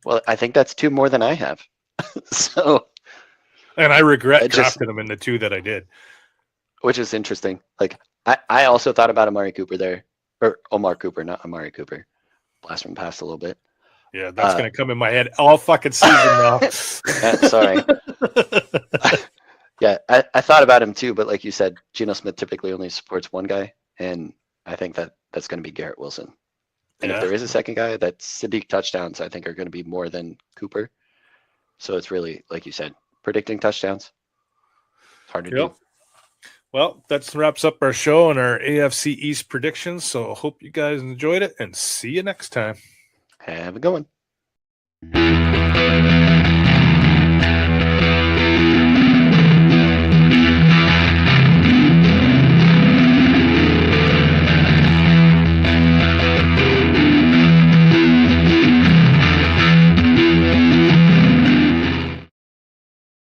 Well, I think that's 2 more than I have. So, and I regret drafting him in the 2 that I did. Which is interesting. Like I also thought about Amari Cooper there. Or Omar Cooper, not Amari Cooper. Blast from past a little bit. Yeah, that's going to come in my head all fucking season now. Sorry. Yeah, I thought about him too, but like you said, Geno Smith typically only supports one guy, and I think that's going to be Garrett Wilson. And if there is a second guy, that Sadiq touchdowns, I think, are going to be more than Cooper. So it's really, like you said, predicting touchdowns. It's hard to do. Well, that wraps up our show and our AFC East predictions. So I hope you guys enjoyed it, and see you next time. Have a good one.